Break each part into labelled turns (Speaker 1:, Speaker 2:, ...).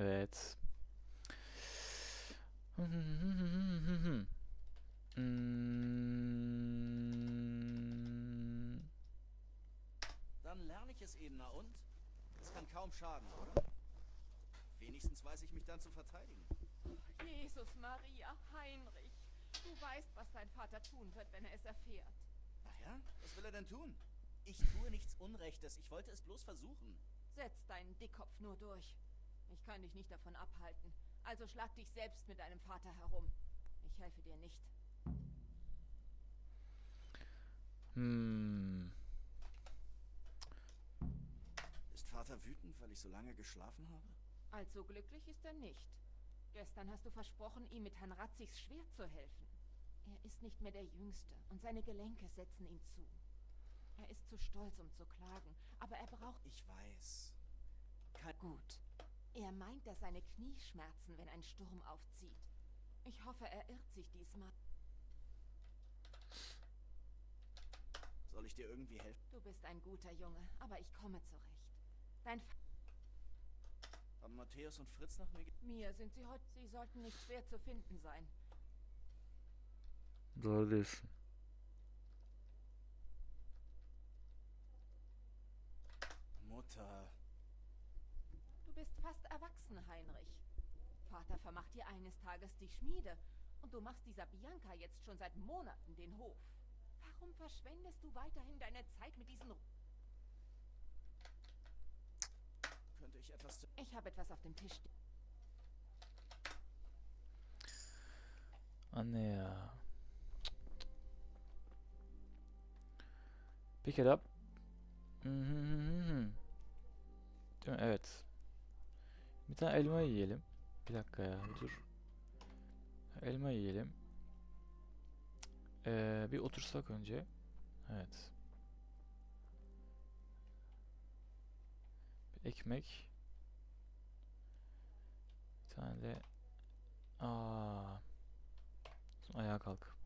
Speaker 1: Evet.
Speaker 2: Dann lerne ich es eben, na und? Es kann kaum schaden, oder? Wenigstens weiß ich mich dann zu verteidigen.
Speaker 3: Jesus Maria, Heinrich, du weißt, was dein Vater tun wird, wenn er es erfährt.
Speaker 2: Ach ja? Was will er denn tun? Ich tue nichts Unrechtes, ich wollte es bloß versuchen.
Speaker 3: Setz deinen Dickkopf nur durch. Ich kann dich nicht davon abhalten. Also schlag dich selbst mit deinem Vater herum. Ich helfe dir nicht.
Speaker 2: Ist Vater wütend, weil ich so lange geschlafen habe?
Speaker 3: Allzu glücklich ist er nicht. Gestern hast du versprochen, ihm mit Herrn Ratzigs Schwert zu helfen. Er ist nicht mehr der Jüngste und seine Gelenke setzen ihm zu. Er ist zu stolz, um zu klagen, aber er braucht...
Speaker 2: Ich weiß.
Speaker 3: Gut. Er meint, dass seine Knie schmerzen, wenn ein Sturm aufzieht. Ich hoffe, er irrt sich diesmal.
Speaker 2: Soll ich dir irgendwie helfen?
Speaker 3: Du bist ein guter Junge, aber ich komme zurecht. Dein
Speaker 2: Haben Matthäus und Fritz nach mir
Speaker 3: Mir sind sie heute... Sie sollten nicht schwer zu finden sein.
Speaker 1: Doğru diyorsun.
Speaker 2: Mutter.
Speaker 3: Du bist fast erwachsen, Heinrich. Vater vermacht dir eines Tages die Schmiede und du machst dieser Bianca jetzt schon seit Monaten den Hof. Warum verschwendest du weiterhin deine Zeit mit diesen...
Speaker 2: Könnte ich etwas...
Speaker 3: Ich habe etwas auf dem Tisch.
Speaker 1: Anne ya. Pick it up. Değil mi? Evet. Bir tane elma yiyelim. Bir dakika ya, bir dur. Elma yiyelim. Bir otursak önce. Evet. Bir ekmek. Bir tane de... Sonra ayağa kalk.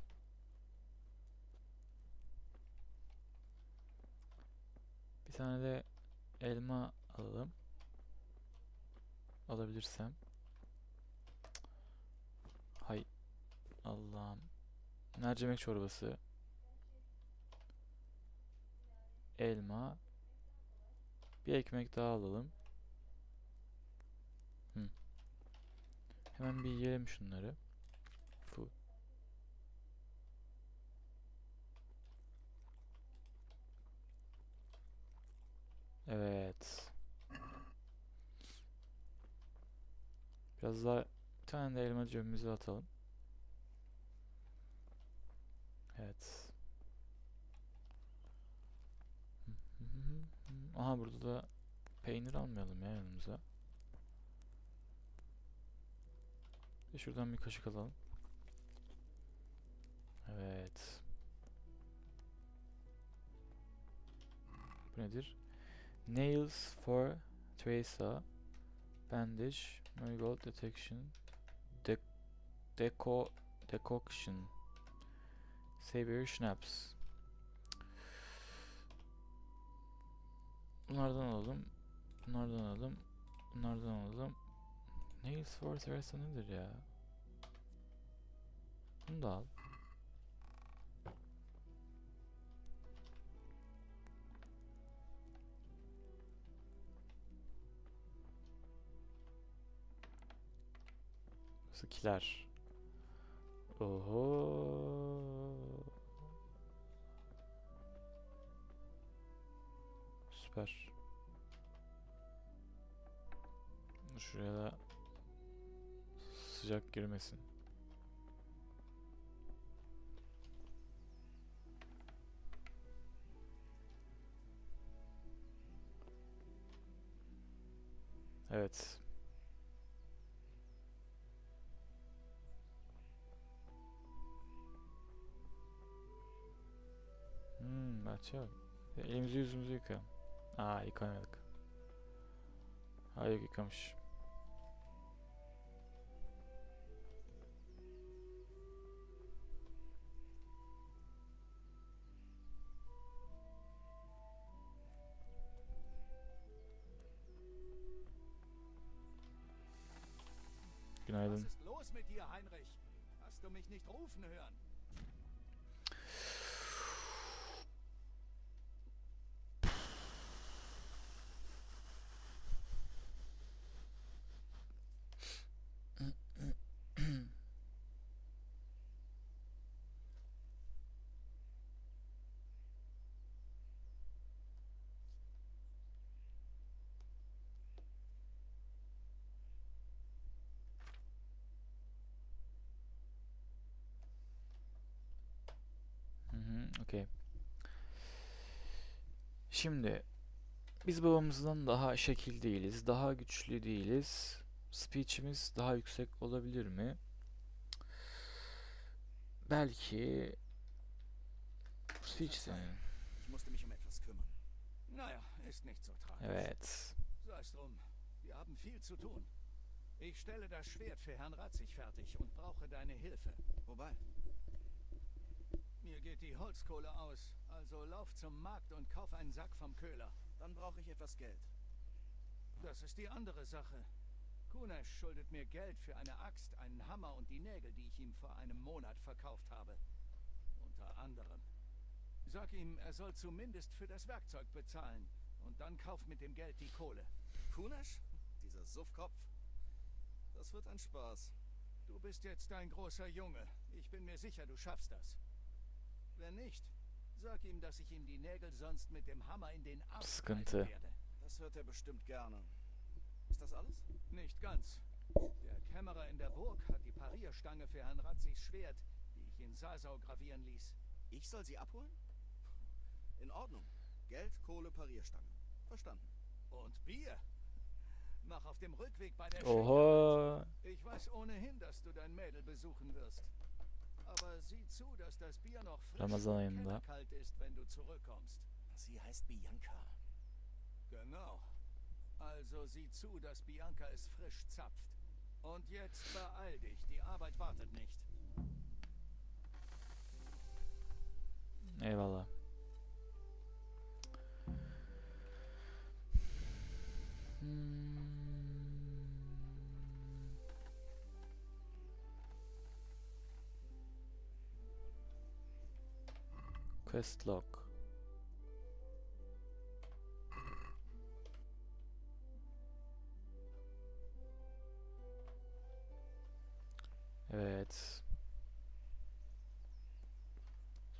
Speaker 1: Bir tane de elma alalım. Alabilirsem. Hay Allah'ım. Mercimek çorbası. Elma. Bir ekmek daha alalım. Hemen bir yiyelim şunları. Fu. Evet. Biraz daha, bir tane de elma cebimize atalım. Evet. Aha, burada da peynir almayalım ya yanımıza. Şuradan bir kaşık alalım. Evet. Bu nedir? Nails for Teresa. Bandage. Marigold detection. Decoction. Savior schnapps. Bunlardan alalım. Bunlardan alalım. Bunlardan alalım. Nails for Teresa nedir ya? Bunu da al. Kiler. Oho. Süper. Şuraya da sıcak girmesin. Evet. Bahçe. Elimizi yüzümüzü yıkayalım. Yıkamadık. Hayır, yıkamış. günaydın.
Speaker 4: Was ist los mit dir, Heinrich? Hast du mich nicht rufen hören?
Speaker 1: Okey. Şimdi biz babamızdan daha şekil değiliz, daha güçlü değiliz. Speech'imiz daha yüksek olabilir mi? Belki speech senin.
Speaker 2: Ich musste mich um etwas kümmern.
Speaker 4: Naja, ist nicht so tragisch.
Speaker 1: Evet.
Speaker 4: Sei es drum. Wir haben viel zu tun. Ich stelle das Schwert für Herrn Ratzig fertig und brauche deine Hilfe.
Speaker 2: Wobei?
Speaker 4: Mir geht die Holzkohle aus, also lauf zum Markt und kauf einen Sack vom Köhler.
Speaker 2: Dann brauche ich etwas Geld.
Speaker 4: Das ist die andere Sache. Kunesch schuldet mir Geld für eine Axt, einen Hammer und die Nägel, die ich ihm vor einem Monat verkauft habe. Unter anderem. Sag ihm, er soll zumindest für das Werkzeug bezahlen. Und dann kauf mit dem Geld die Kohle.
Speaker 2: Kunesch? Dieser Suffkopf? Das wird ein Spaß.
Speaker 4: Du bist jetzt ein großer Junge. Ich bin mir sicher, du schaffst das. Wenn nicht, sag ihm, dass ich ihm die Nägel sonst mit dem Hammer in den Arsch
Speaker 1: Sıkıntı.
Speaker 4: reißen werde.
Speaker 2: Das hört er bestimmt gerne. Ist das alles?
Speaker 4: Nicht ganz. Der Kämmerer in der Burg hat die Parierstange für Herrn Ratzigs Schwert, die ich in Sasau gravieren ließ.
Speaker 2: Ich soll sie abholen? In Ordnung. Geld, Kohle, Parierstange. Verstanden.
Speaker 4: Und Bier. Mach auf dem Rückweg bei der
Speaker 1: Oha.
Speaker 4: Schenke. Ich weiß ohnehin, dass du dein Mädel besuchen wirst. Aber sieh zu, dass das Bier noch frisch
Speaker 1: Ramazan
Speaker 4: und
Speaker 1: ayında.
Speaker 4: kalt ist, wenn du zurückkommst.
Speaker 2: Sie heißt Bianca.
Speaker 4: Genau. Also sieh zu, dass Bianca es frisch zapft. Und jetzt beeil dich, die Arbeit wartet nicht.
Speaker 1: Eyvallah. Quest log. Evet.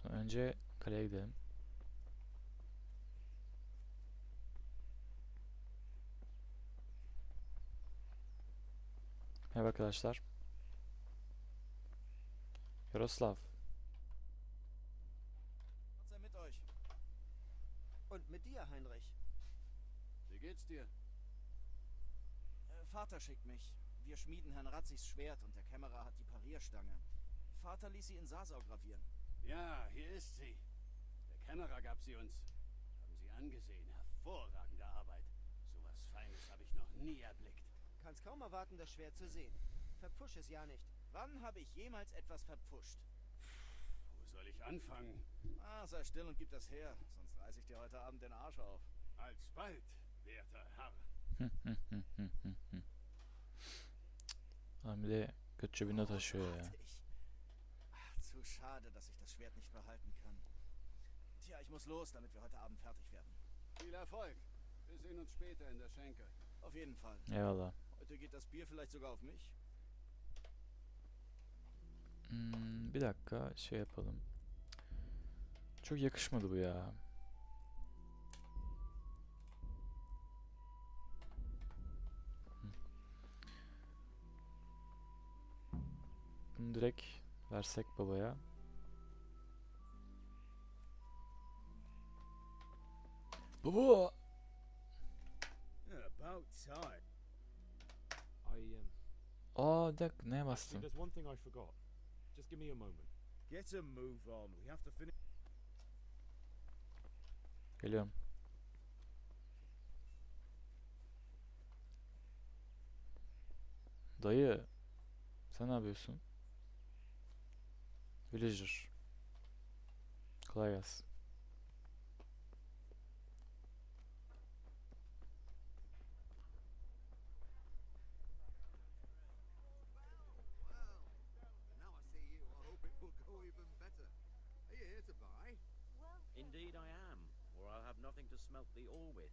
Speaker 1: Sonra önce kaleye gidelim. Merhaba arkadaşlar. Jaroslav.
Speaker 2: Gott sei mit euch.
Speaker 5: Und mit dir, Heinrich.
Speaker 2: Wie geht's dir? Vater schickt mich. Wir schmieden Herrn Ratzigs Schwert und der Kämmerer hat die Parierstange. Vater ließ sie in Sasau gravieren.
Speaker 6: Ja, hier ist sie. Der Kämmerer gab sie uns. Haben Sie angesehen. Hervorragende Arbeit. Sowas Feines habe ich noch nie erblickt.
Speaker 5: Kannst kaum erwarten, das Schwert zu sehen. Verpfusch es ja nicht.
Speaker 2: Wann habe ich jemals etwas verpfuscht?
Speaker 6: Wo soll ich anfangen?
Speaker 2: Sei still und gib das her, sonst reiße ich dir heute Abend den Arsch auf.
Speaker 6: Alsbald, werter Herr.
Speaker 1: Lan bir de göt cebinde taşıyor ya.
Speaker 2: Großartig. Zu schade, dass ich das Schwert nicht behalten kann. Tja, ich muss los, damit wir heute Abend fertig werden.
Speaker 6: Viel Erfolg. Wir sehen uns später in der Schenke.
Speaker 2: Auf jeden Fall.
Speaker 1: Eyvallah.
Speaker 2: Heute geht das Bier vielleicht sogar auf mich.
Speaker 1: Bir dakika şey yapalım. Çok yakışmadı bu ya. Bunu direkt versek babaya. Baba!
Speaker 6: About time.
Speaker 1: Aa, bir dakika neye
Speaker 7: Actually,
Speaker 1: bastım?
Speaker 7: there's one thing I forgot. Just give me a moment.
Speaker 6: Get a move on. We have to finish.
Speaker 1: Geliyorum. Dayı, sen ne yapıyorsun? Villager. Kolay gelsin.
Speaker 8: Indeed I am, or I'll have nothing to smelt the ore with,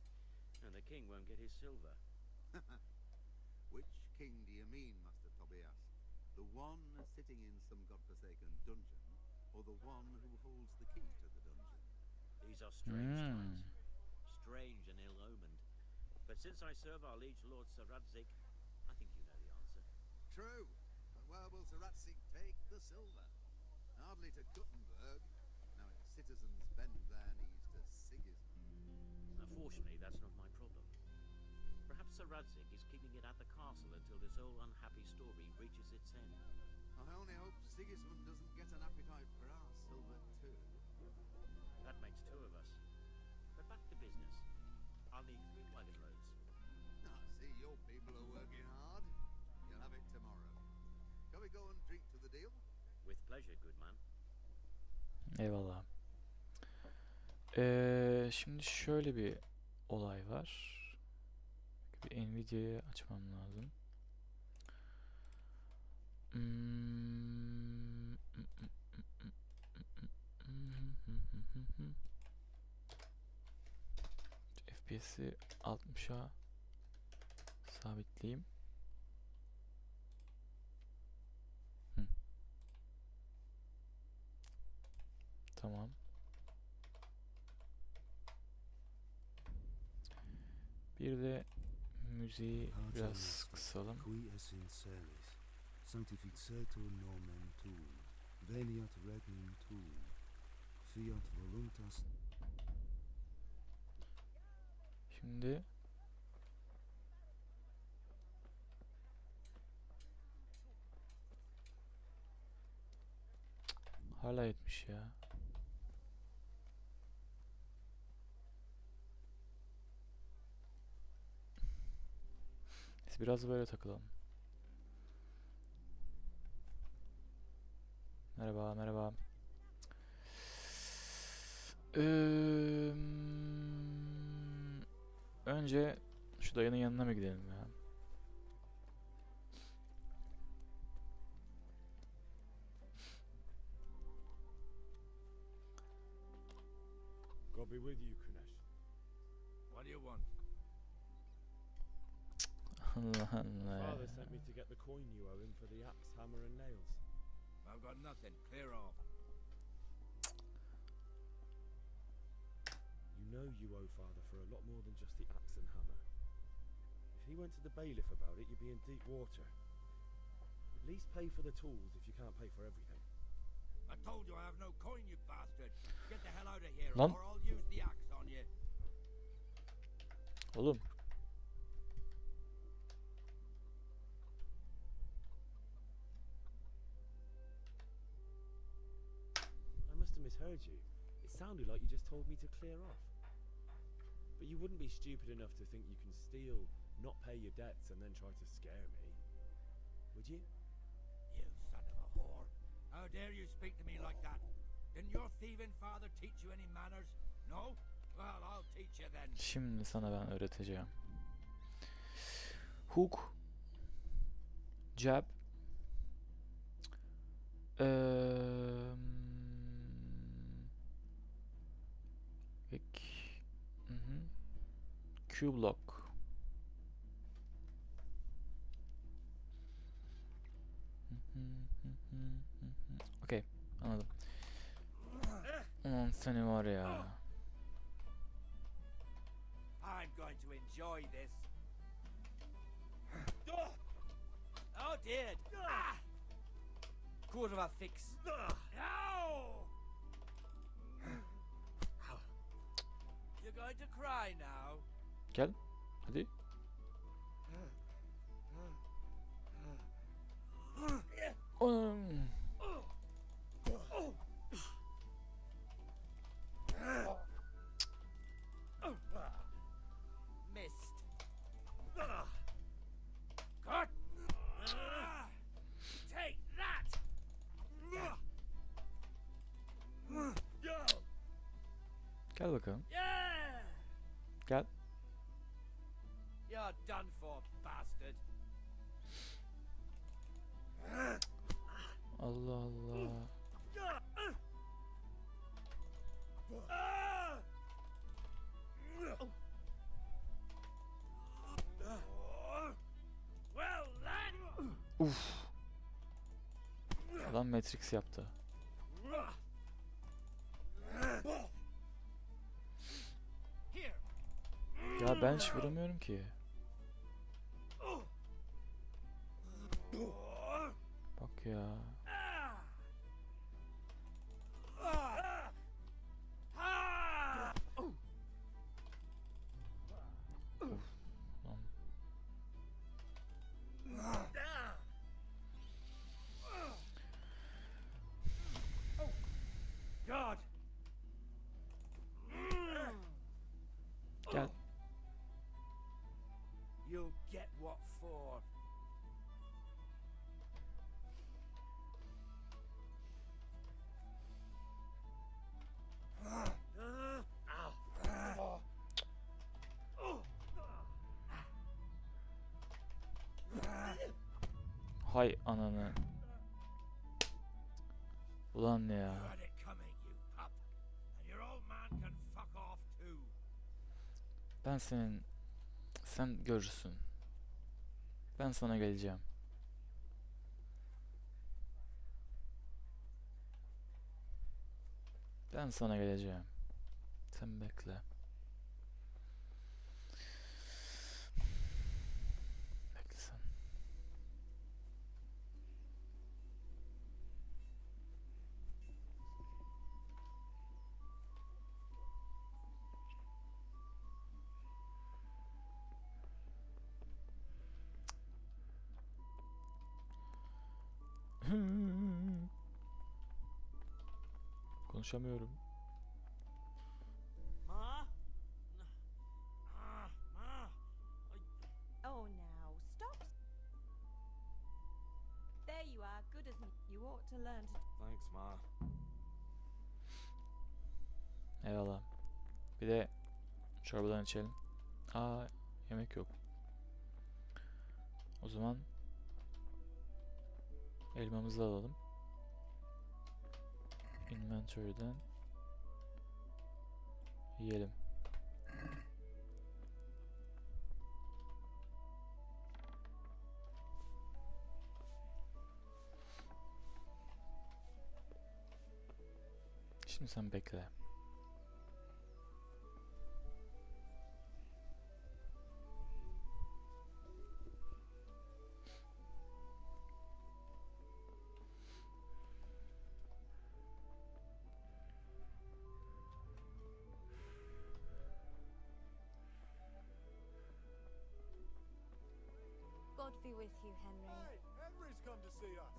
Speaker 8: and the king won't get his silver.
Speaker 9: Which king do you mean, Master Tobias? The one sitting in some godforsaken dungeon, or the one who holds the key to the dungeon?
Speaker 8: These are strange times, strange and ill-omened. But since I serve our liege lord Sir Radzig, I think you know the answer.
Speaker 9: True, but where will Sir Ratsig take the silver? Hardly to Guttenberg. Now its citizens bend their knees to Sigismund.
Speaker 8: Unfortunately, that's not my problem. Perhaps Sir Radzig is keeping it at the castle until this old unhappy story reaches its end.
Speaker 9: I only hope Sigismund doesn't get an appetite for our silver too.
Speaker 8: That makes two of us. But back to business. I'll need 3 wagon loads.
Speaker 9: I see your people are working hard. You'll have it tomorrow. Shall we go and drink to the deal?
Speaker 8: With pleasure, good man.
Speaker 1: Eyvallah. Şimdi şöyle bir olay var. Bir Nvidia'yı açmam lazım. FPS'i 60'a sabitleyeyim. Tamam. Bir de müziği biraz kısalım.
Speaker 10: Qui es in celis, sanctificetur nomen tuum, veniat regnum tuum, fiat voluntas.
Speaker 1: Şimdi hala 70 ya. Biz biraz böyle takılalım. Merhaba, merhaba. Önce şu dayının yanına mı gidelim ya?
Speaker 7: God be with you, Kunesh.
Speaker 4: What do you want?
Speaker 1: Allah Allah.
Speaker 7: Father sent me to get the coin you owe him for the axe, hammer, and nails.
Speaker 4: I've got nothing. Clear off.
Speaker 7: You know you owe Father for a lot more than just the axe and hammer. If he went to the bailiff about it, you'd be in deep water. At least pay for the tools if you can't pay for everything.
Speaker 4: I told you I have no coin, you bastard. Get the hell out of here,
Speaker 1: Lan.
Speaker 4: or I'll use the axe on you.
Speaker 1: Oğlum.
Speaker 7: I must have misheard you. It sounded like you just told me to clear off. But you wouldn't be stupid enough to think you can steal, not pay your debts, and then try to scare me, would you?
Speaker 4: You son of a whore. How dare you speak to me like that? Didn't your thieving father teach you any manners? No? Well, I'll teach you then.
Speaker 1: Şimdi sana ben öğreteceğim. Hook. Jab. Q block. Okey, anladım. Aman seni var ya.
Speaker 4: I'm going to enjoy this. Oh dear. Kurwa fix. Ow! You're going to cry now.
Speaker 1: Gel. Hadi.
Speaker 4: Missed. Cut. Take that.
Speaker 1: Gel bakalım.
Speaker 4: Yeah.
Speaker 1: Gel.
Speaker 4: You're done for, bastard.
Speaker 1: Allah Allah. Uf. Adam Matrix yaptı. Ya ben hiç vuramıyorum ki. Bak ya. Uf, lan.
Speaker 4: God!
Speaker 1: Gel.
Speaker 4: You'll get what for.
Speaker 1: Hay ananı. Ulan ne ya.
Speaker 4: Got it coming, you pup. And your old man can fuck off too.
Speaker 1: Ben senin... Sen görürsün. Ben sana geleceğim. Ben sana geleceğim. Sen bekle. Bekle sen. Konuşamıyorum.
Speaker 8: Ma? Ma?
Speaker 11: Oh, now, stop. There you are, good as new. You ought to learn to...
Speaker 7: Thanks, Ma.
Speaker 1: Eyvallah. Bir de çorbadan içelim. Aa, yemek yok. O zaman elmamızı alalım. Inventory'den yiyelim. Şimdi sen bekle.
Speaker 11: God be with you, Henry.
Speaker 2: Henry's come to see us.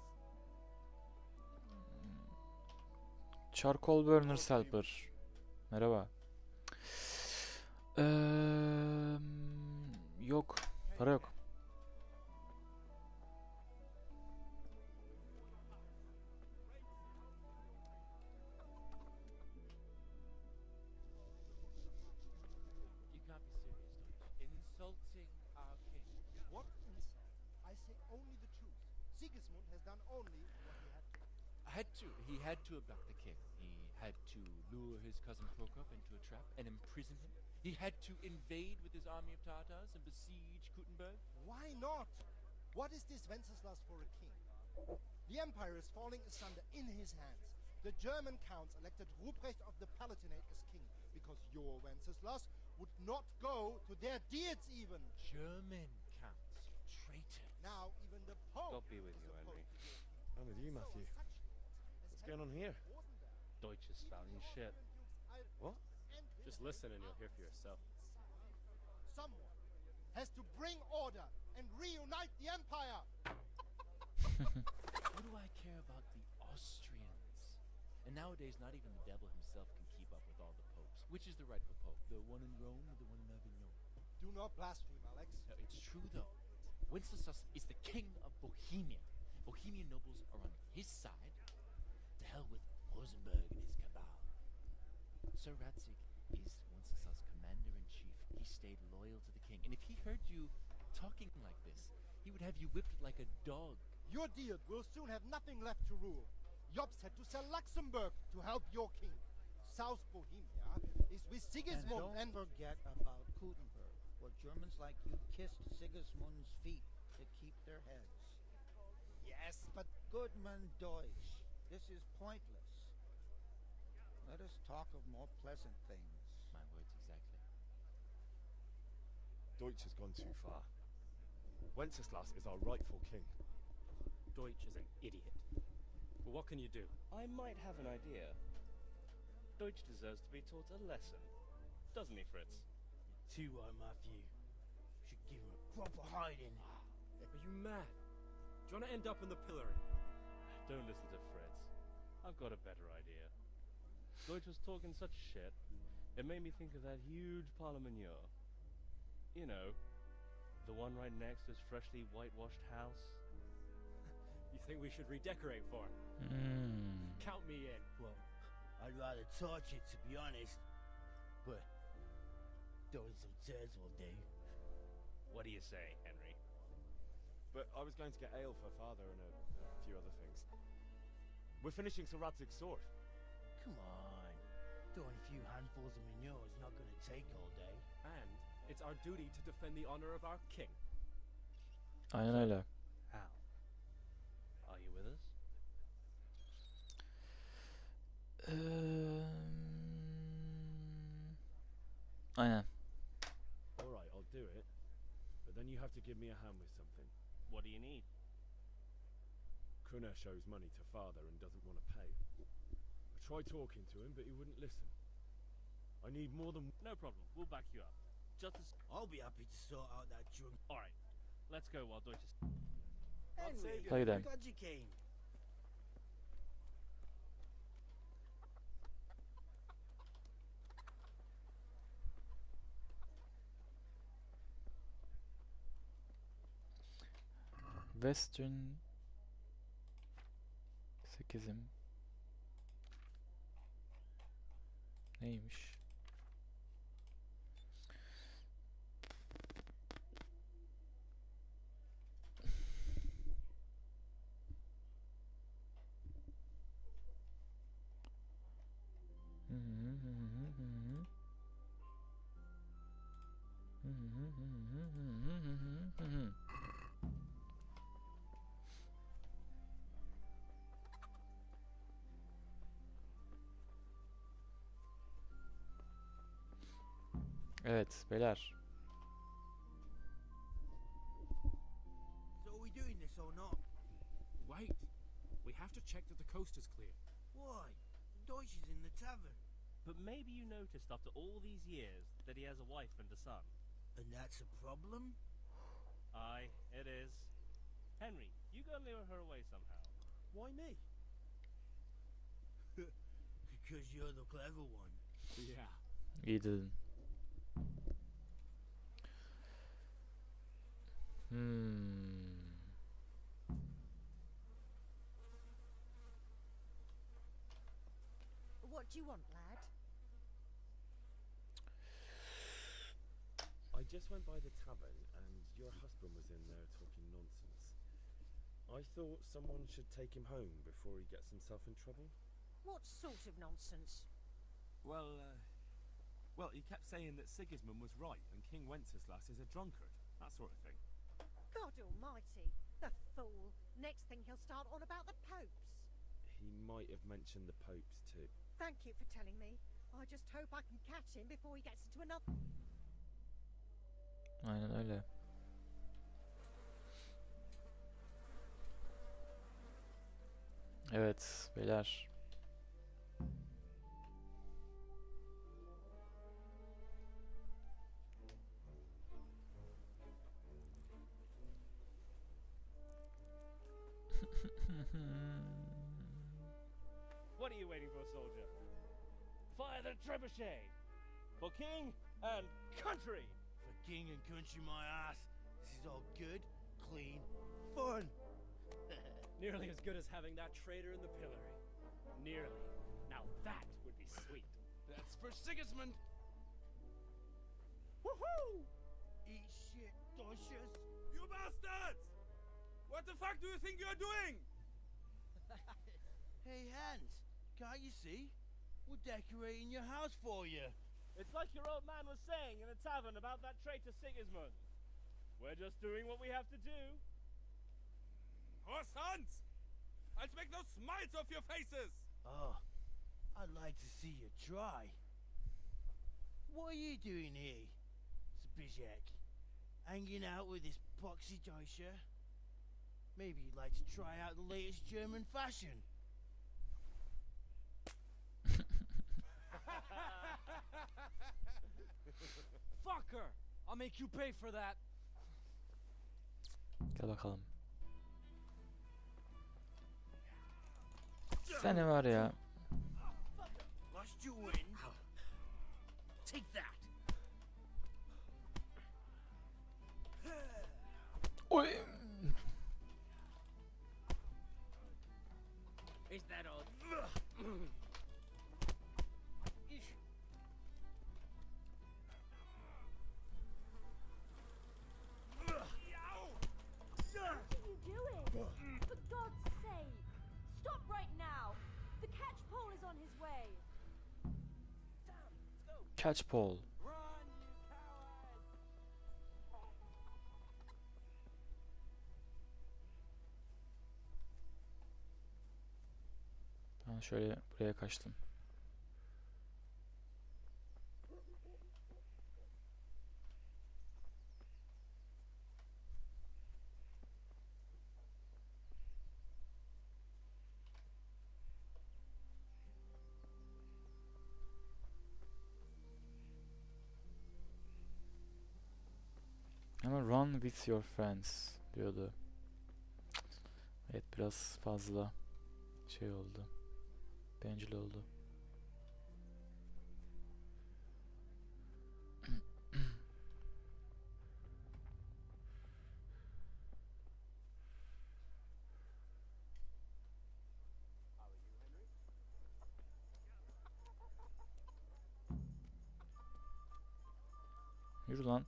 Speaker 1: Charcoal Burner Helper. Merhaba. Yok. Para yok.
Speaker 12: You can't be serious, Deutsch. Insulting our king.
Speaker 5: What insult? I say only the truth. Sigismund has done only what he had to.
Speaker 12: He had to abduct the king. He had to lure his cousin Prokop into a trap and imprison him. He had to invade with his army of Tatars and besiege Kuttenberg.
Speaker 5: Why not? What is this Wenceslas for a king? The empire is falling asunder in his hands. The German counts elected Ruprecht of the Palatinate as king because your Wenceslas would not go to their deeds even.
Speaker 12: German counts, traitors.
Speaker 5: Now even the Pope
Speaker 13: God be with
Speaker 5: is
Speaker 13: you, Henry.
Speaker 5: opposed to your king.
Speaker 7: I'm with you,
Speaker 5: So
Speaker 7: Matthew.
Speaker 5: such lords as
Speaker 7: What's going on here?
Speaker 5: Henry Rosenberg,
Speaker 13: Deutsch is spouting shit.
Speaker 7: What?
Speaker 5: and
Speaker 13: Just listen and you'll hear for yourself.
Speaker 5: someone has to bring order and reunite the empire.
Speaker 12: What do I care about the Austrians? And nowadays, not even the devil himself can keep up with all the popes. Which is the rightful pope? The one in Rome or the one in Avignon?
Speaker 5: Do not blaspheme, Alex.
Speaker 12: No, it's true though. Wenceslas is the king of Bohemia. Bohemian nobles are on his side. To hell with Rosenberg and his cabal. Sir Radzig is Wenceslas' commander-in-chief. He stayed loyal to the king. And if he heard you talking like this, he would have you whipped like a dog.
Speaker 5: Your deed will soon have nothing left to rule. Jobst had to sell Luxembourg to help your king. South Bohemia is with Sigismund
Speaker 14: And don't forget about Kuttenberg, where Germans like you kissed Sigismund's feet to keep their heads. Yes, but Goodman Deutsch, this is pointless. Let us talk of more pleasant things.
Speaker 12: My words exactly.
Speaker 13: Deutsch has gone too far. Wenceslas is our rightful king.
Speaker 15: Deutsch is an idiot. But what can you do?
Speaker 16: I might have an idea. Deutsch deserves to be taught a lesson. Doesn't he, Fritz?
Speaker 17: Too right, Matthew. Should give him a proper hiding.
Speaker 15: Are you mad? Do you want to end up in the pillory?
Speaker 16: Don't listen to Fritz. I've got a better idea. Deutsch was talking such shit, it made me think of that huge parliament. You know, the one right next to his freshly whitewashed house.
Speaker 15: You think we should redecorate for him? Count me in.
Speaker 17: Well, I'd rather torch it, to be honest. But throwing some turds will do.
Speaker 16: What do you say, Henry?
Speaker 13: But I was going to get ale for father and a few other things. We're finishing Sir Radzig's sword.
Speaker 17: Come on. Throwing a few handfuls of manure is not going to take all day.
Speaker 15: And it's our duty to defend the honor of our king.
Speaker 1: Aynen öyle.
Speaker 16: How? Are you with us?
Speaker 1: Aynen.
Speaker 7: Alright, I'll do it. But then you have to give me a hand with something.
Speaker 16: What do you need?
Speaker 7: Kunesh owes money to father and doesn't want to pay. I tried talking to him, but he wouldn't listen. I need more than...
Speaker 16: No problem, we'll back you up. Just as...
Speaker 17: I'll be happy to sort out that drunk...
Speaker 16: Alright, let's go while Deutsch is...
Speaker 17: Henry,
Speaker 1: Hadi gidelim.
Speaker 17: glad you came.
Speaker 1: Western 8'im. Neymiş? Evet beyler.
Speaker 17: So are we doing this or not?
Speaker 15: Wait. We have to check that the coast is clear.
Speaker 17: Why? Deutsch is in the tavern.
Speaker 16: But maybe you noticed after all these years that he has a wife and a son.
Speaker 17: And that's a problem?
Speaker 16: Aye, it is. Henry, you go lure her away somehow.
Speaker 15: Why me?
Speaker 17: Because you're the clever one.
Speaker 15: Yeah.
Speaker 1: İyi dedin.
Speaker 11: What do you want, lad?
Speaker 7: I just went by the tavern and your husband was in there talking nonsense. I thought someone should take him home before he gets himself in trouble.
Speaker 11: What sort of nonsense?
Speaker 18: Well, he kept saying that Sigismund was right and King Wenceslas is a drunkard. That sort of thing.
Speaker 11: God almighty, the fool. Next thing he'll start on about the popes.
Speaker 7: He might have mentioned the popes too.
Speaker 11: Thank you for telling me. I just hope I can catch him before he gets into another...
Speaker 1: Aynen öyle. Evet beyler.
Speaker 16: What are you waiting for, soldier? Fire the trebuchet! For king and country!
Speaker 17: For king and country, my ass. This is all good, clean, fun.
Speaker 15: Nearly as good as having that traitor in the pillory. Nearly. Now that would be sweet.
Speaker 6: That's for Sigismund.
Speaker 17: Woohoo! Eat shit, Deutsches.
Speaker 6: You bastards! What the fuck do you think you're doing?
Speaker 17: Hey, Hans, can't you see? We're decorating your house for you.
Speaker 16: It's like your old man was saying in the tavern about that traitor Sigismund. We're just doing what we have to do.
Speaker 18: Or sons! I'll make those smiles off your faces!
Speaker 17: Oh, I'd like to see you try. What are you doing here, Zbizek? Hanging out with this boxy Deutscher? Maybe you'd like to try out the latest German fashion.
Speaker 15: Fucker! I'll make you pay for that.
Speaker 1: Gel bakalım. Seni var ya.
Speaker 17: Lost your wind. Take that.
Speaker 1: Oy.
Speaker 17: Is that all?
Speaker 19: What are you doing? For God's sake! Stop right now! The catch pole is on his way!
Speaker 1: Catch pole. Ben şöyle buraya kaçtım. Ama run with your friends diyordu. Evet, biraz fazla şey oldu. Bencil oldu. Yürü lan.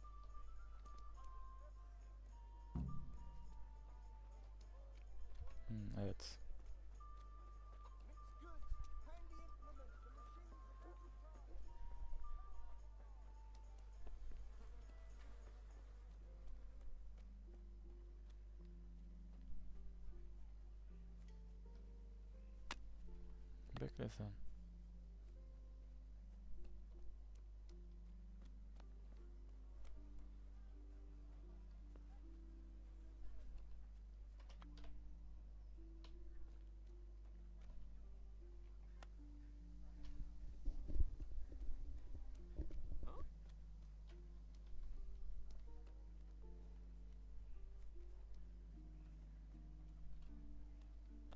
Speaker 1: Evet. Bekle sen.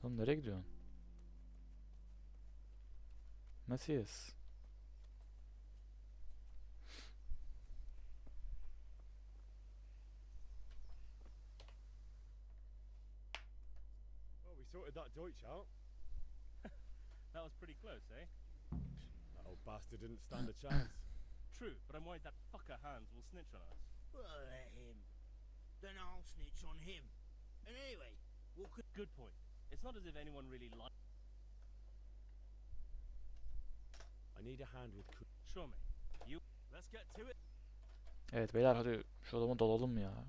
Speaker 1: Oğlum nereye gidiyorsun? Matthias.
Speaker 13: Well, we sorted that Deutsch out.
Speaker 16: That was pretty close, eh?
Speaker 13: That old bastard didn't stand a chance.
Speaker 16: True, but I'm worried that fucker Hans will snitch on us.
Speaker 17: Well, let him. Then I'll snitch on him. And anyway, what could...
Speaker 16: Good point. It's not as if anyone really likes...
Speaker 13: I need a hand with...
Speaker 16: Sure, mate. You... Let's get to it.
Speaker 1: Evet beyler, hadi şu adamı dalalım ya.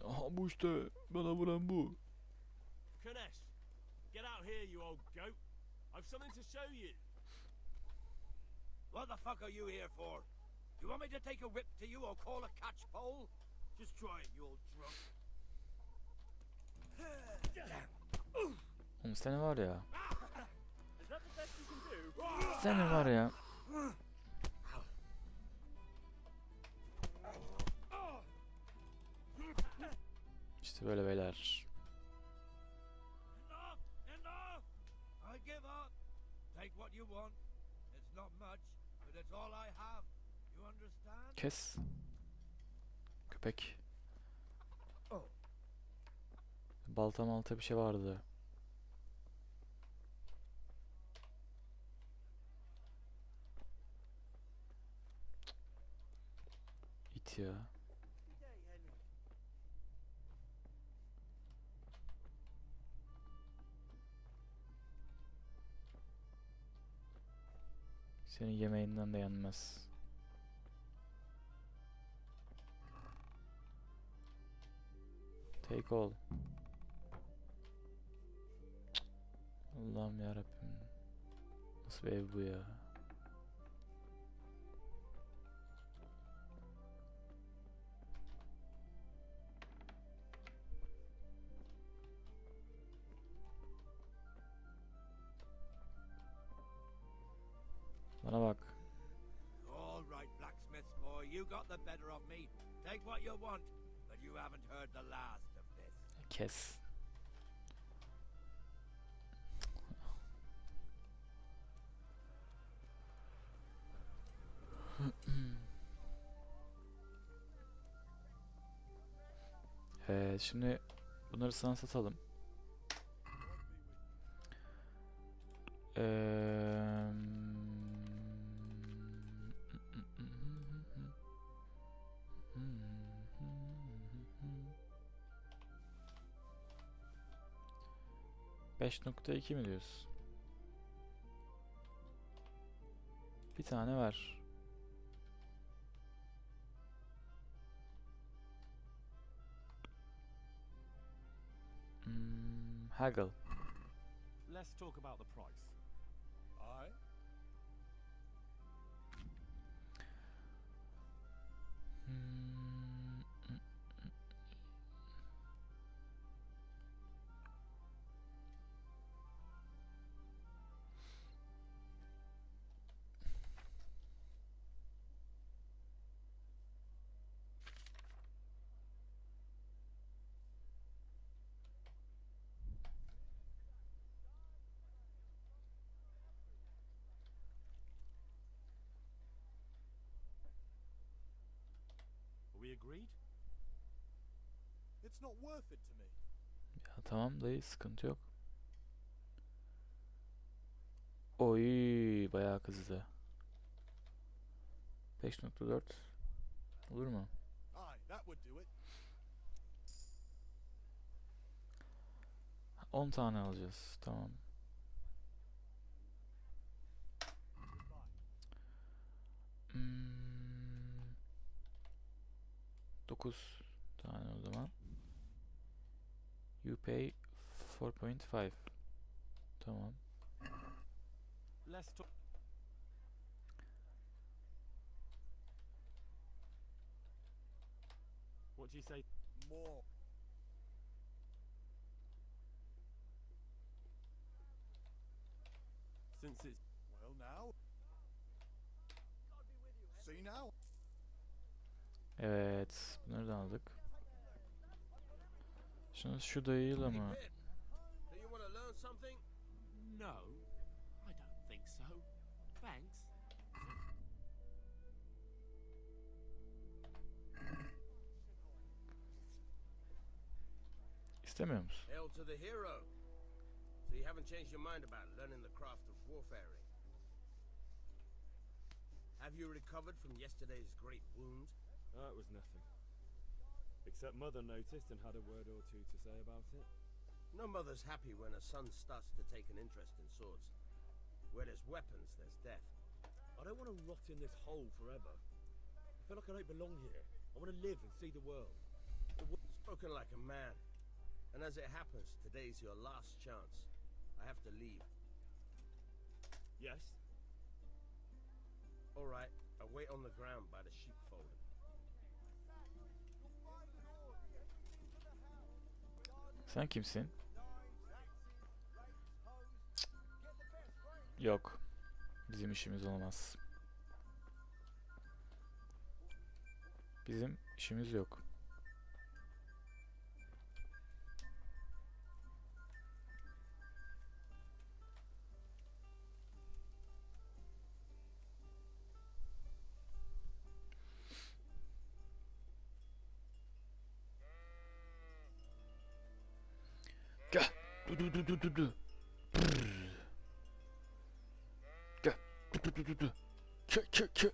Speaker 1: Aha bu işte. Bana vuran bu.
Speaker 18: Kanesh, get out here, you old goat. I've something to show you.
Speaker 17: What the fuck are you here for? You want me to take a whip to you or call a catch pole? Just try it, you old drunk.
Speaker 1: Oğlum seni var ya.
Speaker 16: Is that the best you can do?
Speaker 1: Seni var ya. İşte böyle beyler.
Speaker 17: Enough! Enough! I give up. Take what you want. It's not much, but it's all I have. You understand?
Speaker 1: Kes. Köpek. Balta malta bir şey vardı. İt ya. Senin yemeğinden de yenmez. Take all. Allah'ım yarabbim. Nasıl bir ev bu ya? Bana bak.
Speaker 8: All right, blacksmith boy, you got the better of me. Take what you want, but you haven't heard the last of this.
Speaker 1: Kes. Evet, şimdi bunları sana satalım. Eee 5.2 mi diyorsun? Bir tane var. Haggle.
Speaker 18: Let's talk about the price.
Speaker 4: Aye.
Speaker 18: We agreed?
Speaker 4: It's not worth it to me.
Speaker 1: Ya tamam dayı, sıkıntı yok. Oy, bayağı kızdı. 5.4 olur mu?
Speaker 4: Aye, that would do it.
Speaker 1: 10 tane alacağız. Tamam. Hmm, 9 tane o zaman. You pay 4.5. Tamam.
Speaker 18: Let's talk. What do you say?
Speaker 4: More.
Speaker 18: Since it's
Speaker 4: Well now. See now.
Speaker 1: Evet, bunları da aldık. Şimdi şu dayıyla mı?
Speaker 8: Do you want to learn something?
Speaker 12: No, I don't think so. Thanks.
Speaker 1: İstemiyor musun?
Speaker 8: Hail to the hero. So you haven't changed your mind about learning the craft of warfaring? Have you recovered from yesterday's great wound?
Speaker 7: It was nothing. Except Mother noticed and had a word or two to say about it.
Speaker 8: No mother's happy when a son starts to take an interest in swords. Where there's weapons, there's death.
Speaker 7: I don't want to rot in this hole forever. I feel like I don't belong here. I want to live and see the world.
Speaker 8: Spoken like a man. And as it happens, today's your last chance. I have to leave.
Speaker 7: Yes?
Speaker 8: All right, I wait on the ground by the sheepfold.
Speaker 1: Sen kimsin? Yok. Bizim işimiz olmaz. Bizim işimiz yok. Gel. Du. Gel. Du. Kö.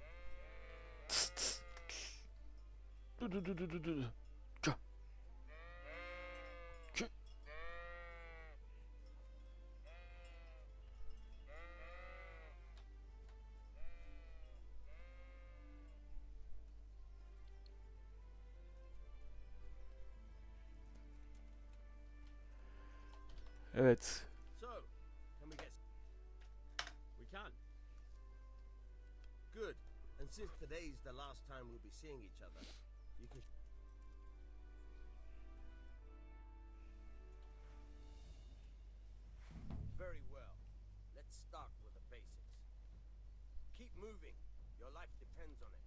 Speaker 1: Tıs. Du. Gel. Kö. Evet.
Speaker 20: So, can we get...
Speaker 13: We can.
Speaker 20: Good. And since today's the last time we'll be seeing each other, you can... Very well. Let's start with the basics. Keep moving. Your life depends on it.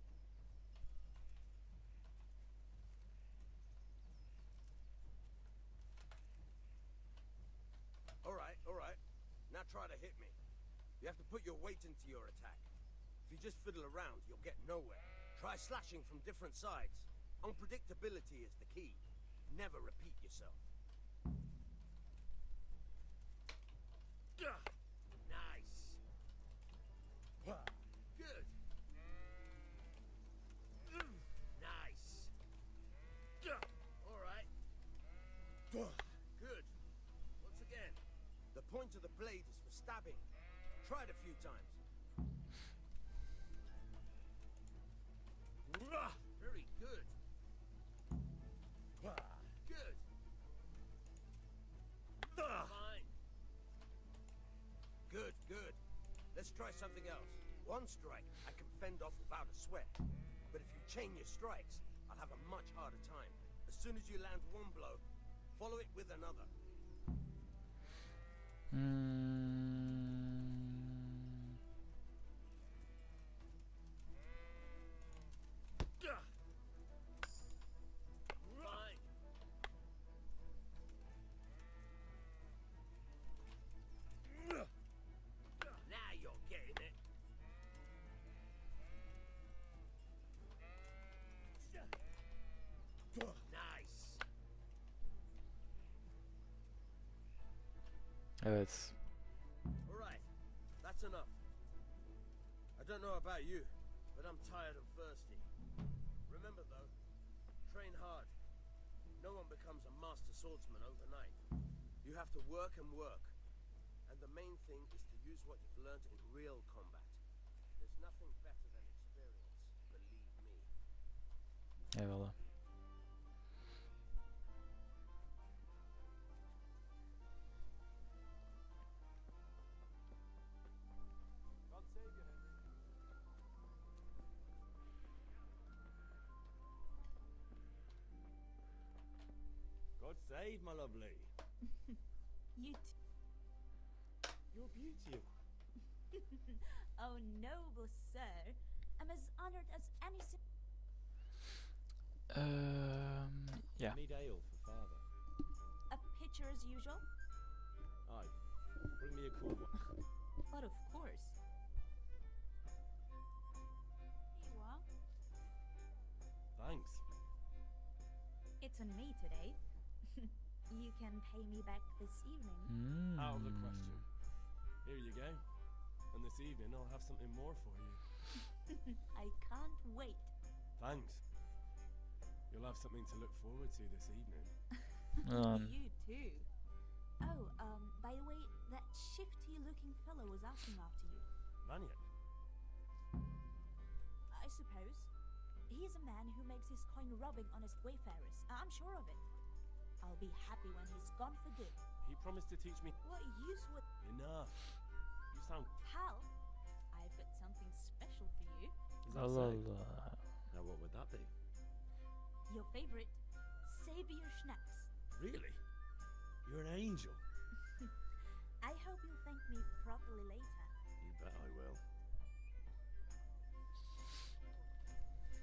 Speaker 20: All right. Now try to hit me. You have to put your weight into your attack. If you just fiddle around, you'll get nowhere. Try slashing from different sides. Unpredictability is the key. Never repeat yourself. Nice. Good. Nice. All right. Good. Once again, the point of the blade is for stabbing. Try it a few times. Very good. Good. Fine. Good. Let's try something else. One strike, I can fend off without a sweat. But if you chain your strikes, I'll have a much harder time. As soon as you land one blow, follow it with another. Fine. Now you're getting it. Nice.
Speaker 1: Evet.
Speaker 20: All right. That's enough. I don't know about you, but I'm tired and thirsty. Remember though, train hard. No one becomes a master swordsman overnight. You have to work and work. And the main thing is to use what you've learned in real combat. There's nothing better than experience, believe me.
Speaker 1: Eyvallah.
Speaker 13: God save you, Henry. God save my lovely.
Speaker 19: You
Speaker 13: Your beauty.
Speaker 19: Oh, noble sir. I'm as honored as any
Speaker 1: Yeah.
Speaker 7: Need ale for father.
Speaker 19: A pitcher as usual?
Speaker 7: Aye. Bring me a cool one.
Speaker 19: But of course. Here you are.
Speaker 7: Thanks.
Speaker 19: It's on me today. You can pay me back this evening.
Speaker 7: Out of the question. Here you go. And this evening I'll have something more for you.
Speaker 19: I can't wait.
Speaker 7: Thanks. You'll have something to look forward to this evening.
Speaker 19: You too. Oh, by the way, that shifty-looking fellow was asking after you.
Speaker 7: Vanya.
Speaker 19: I suppose. He's a man who makes his coin robbing honest wayfarers. I'm sure of it. I'll be happy when he's gone for good.
Speaker 7: He promised to teach me.
Speaker 19: What use would...
Speaker 7: Enough. You sound...
Speaker 19: Pal, I've got something special for you.
Speaker 7: Is that
Speaker 1: Allah
Speaker 7: so?
Speaker 1: Allah.
Speaker 7: Now what would that be?
Speaker 19: Your favorite, Savior Schnapps.
Speaker 7: Really? You're an angel.
Speaker 19: I hope you'll thank me properly later.
Speaker 7: You bet I will.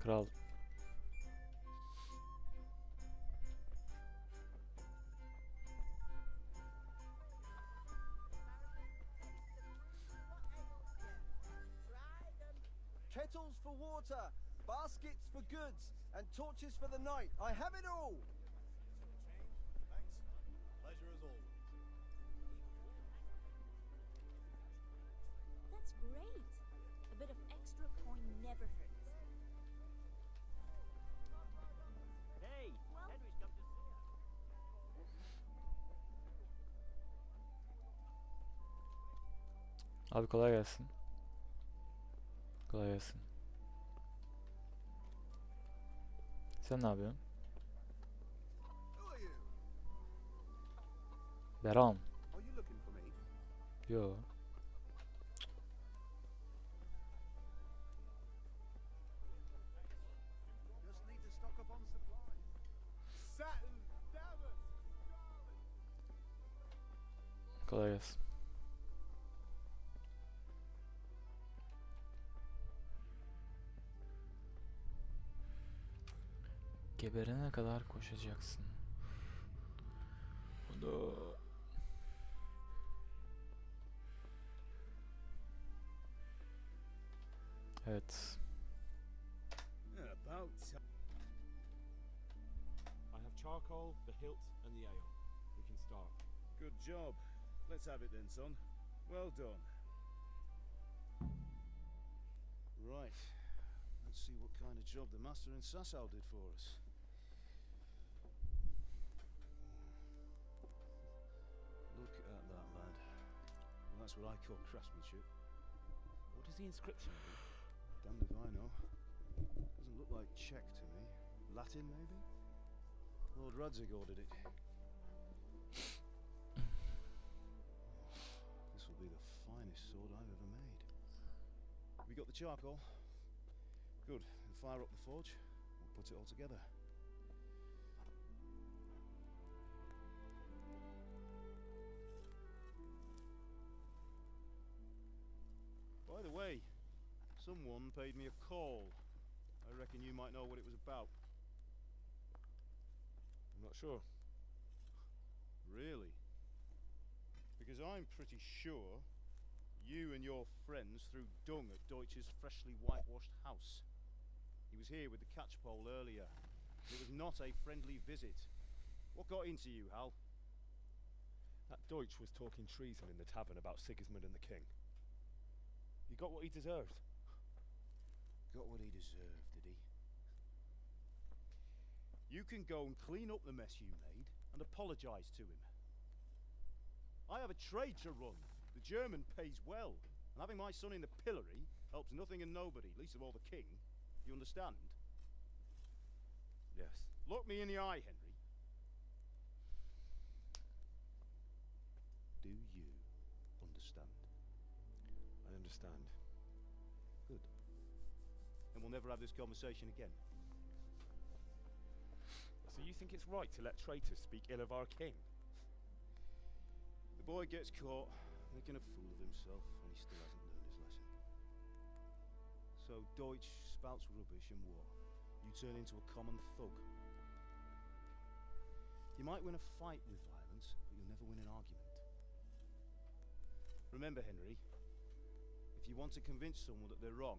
Speaker 1: Kral.
Speaker 21: Kettles for water, baskets for goods, and torches for the night. I have it all!
Speaker 22: Thanks. Pleasure as always.
Speaker 19: That's great. A bit of extra coin never hurts.
Speaker 8: Hey, Henry's come to see us.
Speaker 1: Abi kolay gelsin. Kolay gelsin. Sen ne yapıyorsun?
Speaker 5: Who are you?
Speaker 1: Beran.
Speaker 5: Are
Speaker 1: Yo.
Speaker 22: Just need to stock up on supplies. Saturn, damn it!
Speaker 1: Kolay gelsin. Geberene kadar koşacaksın. Bunu... Evet.
Speaker 22: About
Speaker 13: I have charcoal, the hilt, and the ale. We can start.
Speaker 22: Good job. Let's have it then, son. Well done. Right. Let's see what kind of job the master in Sasau did for us. Look at that, lad. Well, that's what I call craftsmanship.
Speaker 13: What does the inscription mean?
Speaker 22: Damned if I know. Doesn't look like Czech to me. Latin, maybe? Lord Radzig ordered it. This will be the finest sword I've ever made. Have you got the charcoal? Good. We'll fire up the forge. We'll put it all together. By the way, someone paid me a call. I reckon you might know what it was about.
Speaker 13: I'm not sure.
Speaker 22: Really? Because I'm pretty sure you and your friends threw dung at Deutsch's freshly whitewashed house. He was here with the catchpole earlier. It was not a friendly visit. What got into you, Hal?
Speaker 13: That Deutsch was talking treason in the tavern about Sigismund and the king. He got what he deserved.
Speaker 22: Got what he deserved, did he? You can go and clean up the mess you made and apologise to him. I have a trade to run. The German pays well, and having my son in the pillory helps nothing and nobody, least of all the king. You understand?
Speaker 13: Yes.
Speaker 22: Look me in the eye, Henry. Do you understand?
Speaker 13: I understand.
Speaker 22: Good. And we'll never have this conversation again.
Speaker 13: So you think it's right to let traitors speak ill of our king?
Speaker 22: The boy gets caught making a fool of himself, and he still hasn't learned his lesson. So Deutsch spouts rubbish and war. You turn into a common thug. You might win a fight with violence, but you'll never win an argument. Remember, Henry, if you want to convince someone that they're wrong,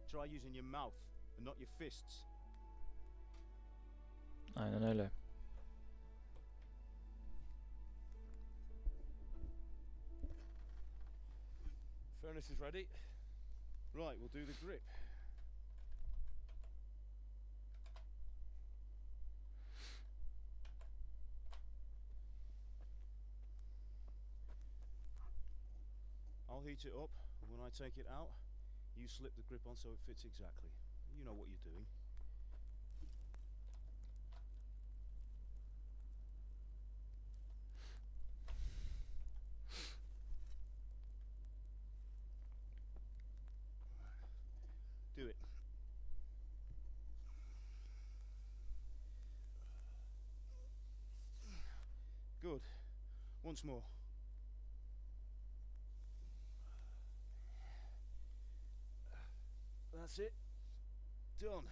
Speaker 22: try using your mouth and not your fists.
Speaker 1: Aynen öyle.
Speaker 22: Furnace is ready. Right, we'll do the grip. I'll heat it up, and when I take it out, you slip the grip on so it fits exactly. You know what you're doing. Do it. Good. Once more. That's it. Done.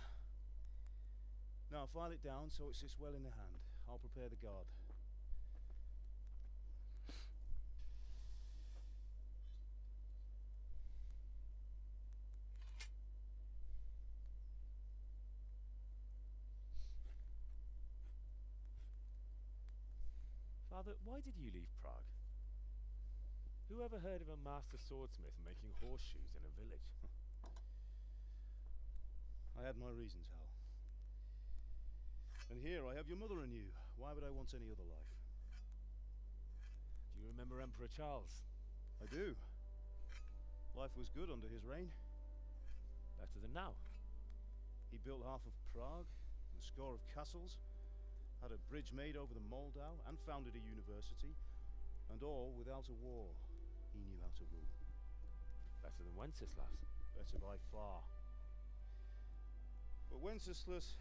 Speaker 22: Now file it down so it sits well in the hand. I'll prepare the guard.
Speaker 13: Father, why did you leave Prague? Who ever heard of a master swordsmith making horseshoes in a village?
Speaker 22: I had my reasons, Hal. And here I have your mother and you. Why would I want any other life?
Speaker 13: Do you remember Emperor Charles?
Speaker 22: I do. Life was good under his reign.
Speaker 13: Better than now.
Speaker 22: He built half of Prague, and a score of castles, had a bridge made over the Moldau, and founded a university, and all without a war. he knew how to rule.
Speaker 13: Better than Wenceslas.
Speaker 22: Better by far. But Wenceslas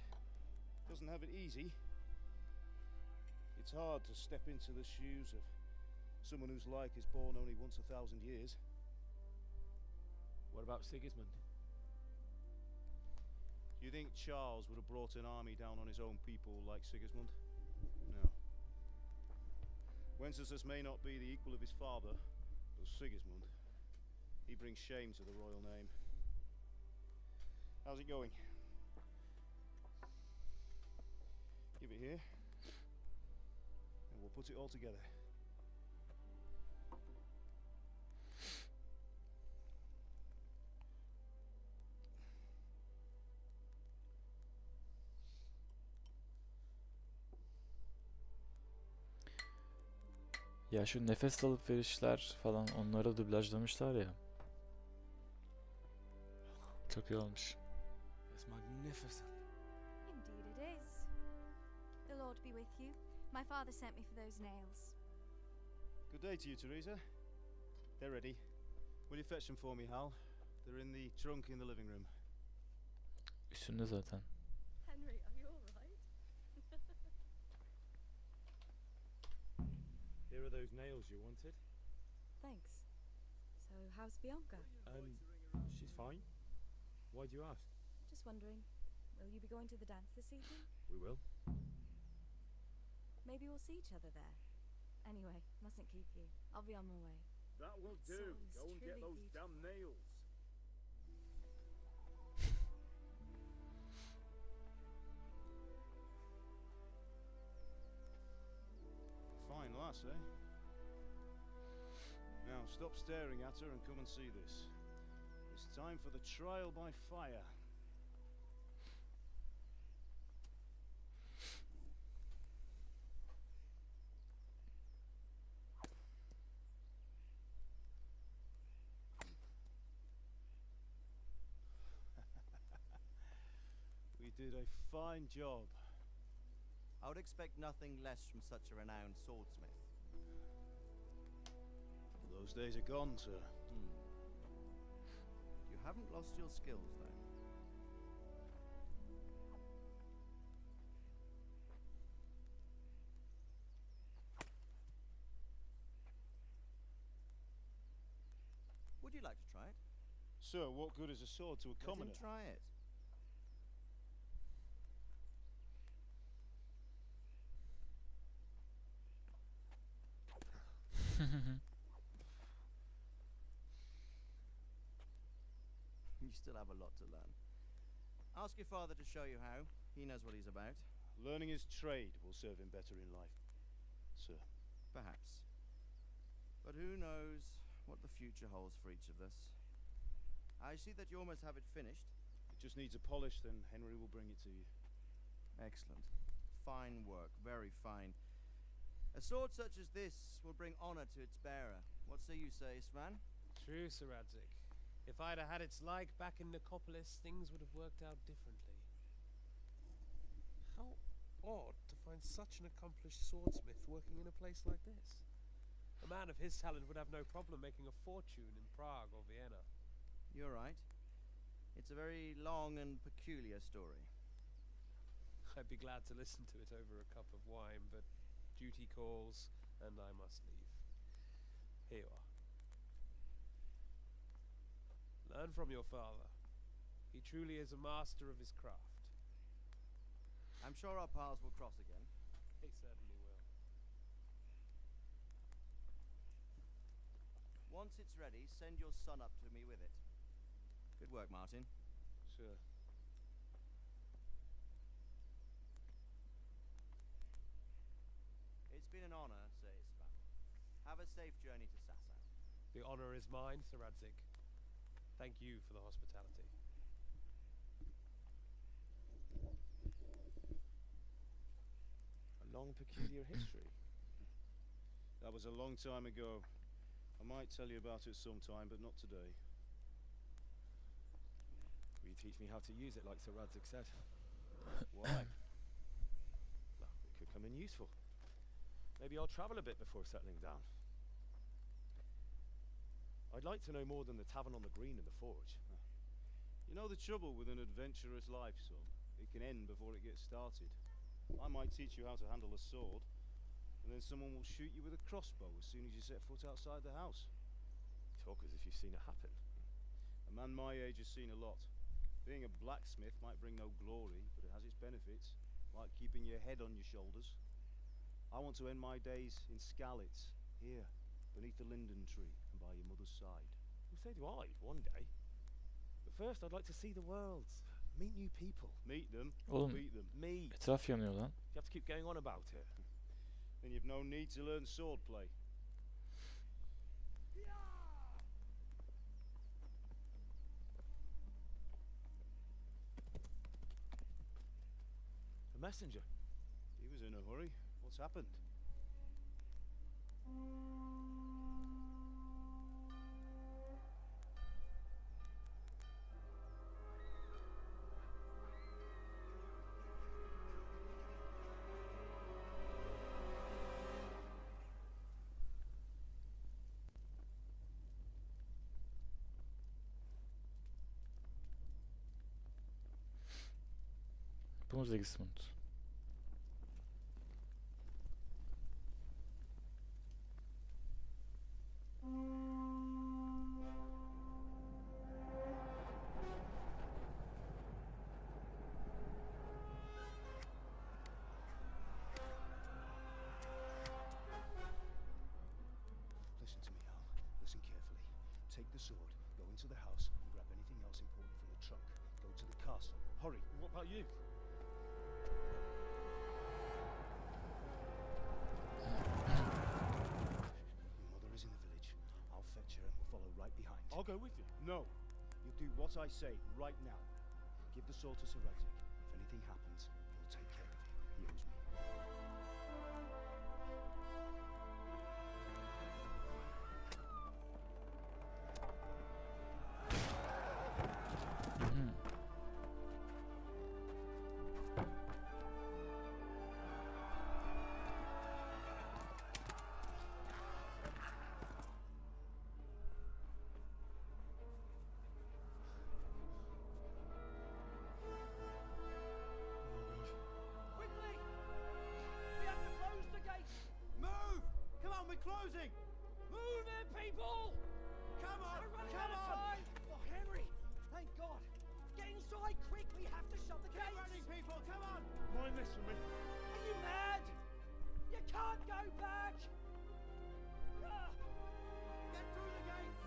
Speaker 22: doesn't have it easy. It's hard to step into the shoes of someone whose like is born only once 1,000 years.
Speaker 13: What about Sigismund?
Speaker 22: Do you think Charles would have brought an army down on his own people like Sigismund? No. Wenceslas may not be the equal of his father, but Sigismund, he brings shame to the royal name. How's it going? Give it here, and we'll put it all together.
Speaker 1: Ya şu nefes alıp verişler falan onları dublajlamışlar ya. Çok iyi olmuş.
Speaker 13: It's magnificent.
Speaker 3: Indeed it is. The Lord be with you. My father sent me for those nails.
Speaker 22: Good day to you, Teresa. They're ready. Will you fetch them for me, Hal? They're in the trunk in the living room.
Speaker 1: Üstünde zaten.
Speaker 11: Henry, are you alright?
Speaker 7: Here are those nails you wanted.
Speaker 11: Thanks. So, how's Bianca?
Speaker 7: She's fine. Why do you ask?
Speaker 11: Just wondering, will you be going to the dance this evening?
Speaker 7: We will.
Speaker 11: Maybe we'll see each other there. Anyway, mustn't keep you. I'll be on my way.
Speaker 22: That will
Speaker 11: That
Speaker 22: do.
Speaker 11: sounds
Speaker 22: Go and get
Speaker 11: truly
Speaker 22: those damn nails. Fine lass, eh? Now stop staring at her and come and see this. It's time for the trial by fire. We did a fine job.
Speaker 2: I would expect nothing less from such a renowned swordsmith.
Speaker 22: Those days are gone, sir.
Speaker 2: You haven't lost your skills, though. Would you like to try it?
Speaker 22: Sir, what good is a sword to a
Speaker 2: Let
Speaker 22: commoner?
Speaker 2: him try it. You still have a lot to learn. Ask your father to show you how. He knows what he's about.
Speaker 22: Learning his trade will serve him better in life, sir.
Speaker 2: Perhaps. But who knows what the future holds for each of us. I see that you almost have it finished.
Speaker 22: It just needs a polish, then Henry will bring it to you.
Speaker 2: Excellent. Fine work. Very fine. A sword such as this will bring honor to its bearer. What say you, Svan?
Speaker 9: True, Sir Radzik. If I'd have had its like back in Nicopolis, things would have worked out differently. How odd to find such an accomplished swordsmith working in a place like this. A man of his talent would have no problem making a fortune in Prague or Vienna.
Speaker 2: You're right. It's a very long and peculiar story.
Speaker 9: I'd be glad to listen to it over a cup of wine, but duty calls, and I must leave. Here you are. Learn from your father. He truly is a master of his craft.
Speaker 2: I'm sure our paths will cross again.
Speaker 9: He certainly will.
Speaker 2: Once it's ready, send your son up to me with it. Good work, Martin.
Speaker 22: Sure.
Speaker 2: It's been an honor, Sir Isvan. Have a safe journey to Sasau.
Speaker 9: The honor is mine, Sir Radzik. Thank you for the hospitality.
Speaker 22: A long, peculiar history. That was a long time ago. I might tell you about it sometime, but not today.
Speaker 13: Will you teach me how to use it like Sir Radzik said?
Speaker 22: Why?
Speaker 13: Well, it could come in useful. Maybe I'll travel a bit before settling down. I'd like to know more than the tavern on the green and the forge.
Speaker 22: You know the trouble with an adventurous life, son? It can end before it gets started. I might teach you how to handle a sword, and then someone will shoot you with a crossbow as soon as you set foot outside the house.
Speaker 13: Talk as if you've seen it happen.
Speaker 22: A man my age has seen a lot. Being a blacksmith might bring no glory, but it has its benefits, like keeping your head on your shoulders. I want to end my days in Skalitz, here, beneath the linden tree and by your mother's side.
Speaker 13: Well, so do I, one day. But first I'd like to see the world, meet new people.
Speaker 22: Meet them,
Speaker 1: Oğlum,
Speaker 22: beat them.
Speaker 13: Me.
Speaker 1: etraf yanıyor lan.
Speaker 13: You have to keep going on about it.
Speaker 22: Then you've no need to learn swordplay.
Speaker 13: A messenger.
Speaker 22: He was in a hurry. What's happened?
Speaker 1: Bundesliga-Mund.
Speaker 22: Listen to me, Al. Listen carefully. Take the sword, go into the house, and grab anything else important from the trunk. Go to the castle. Hurry.
Speaker 13: What about you?
Speaker 22: Your mother is in the village. I'll fetch her and we'll follow right behind.
Speaker 13: I'll go with you.
Speaker 22: No. You'll do what I say right now. Give the sword to Sir Radzik. If anything happens, he'll take care of you. He owes me.
Speaker 21: Quickly! We have to close the gates! Move! Come on, we're closing! Move it, people! Come on!
Speaker 11: We're running
Speaker 21: Come
Speaker 11: out of
Speaker 21: on!
Speaker 11: time! Oh, Henry! Thank God! Get inside quick! We have to shut the
Speaker 21: Get
Speaker 11: gates!
Speaker 21: ready, people! Come on!
Speaker 13: Mind this for me.
Speaker 11: Are you mad? You can't go back! Ah!
Speaker 21: Get through the gates!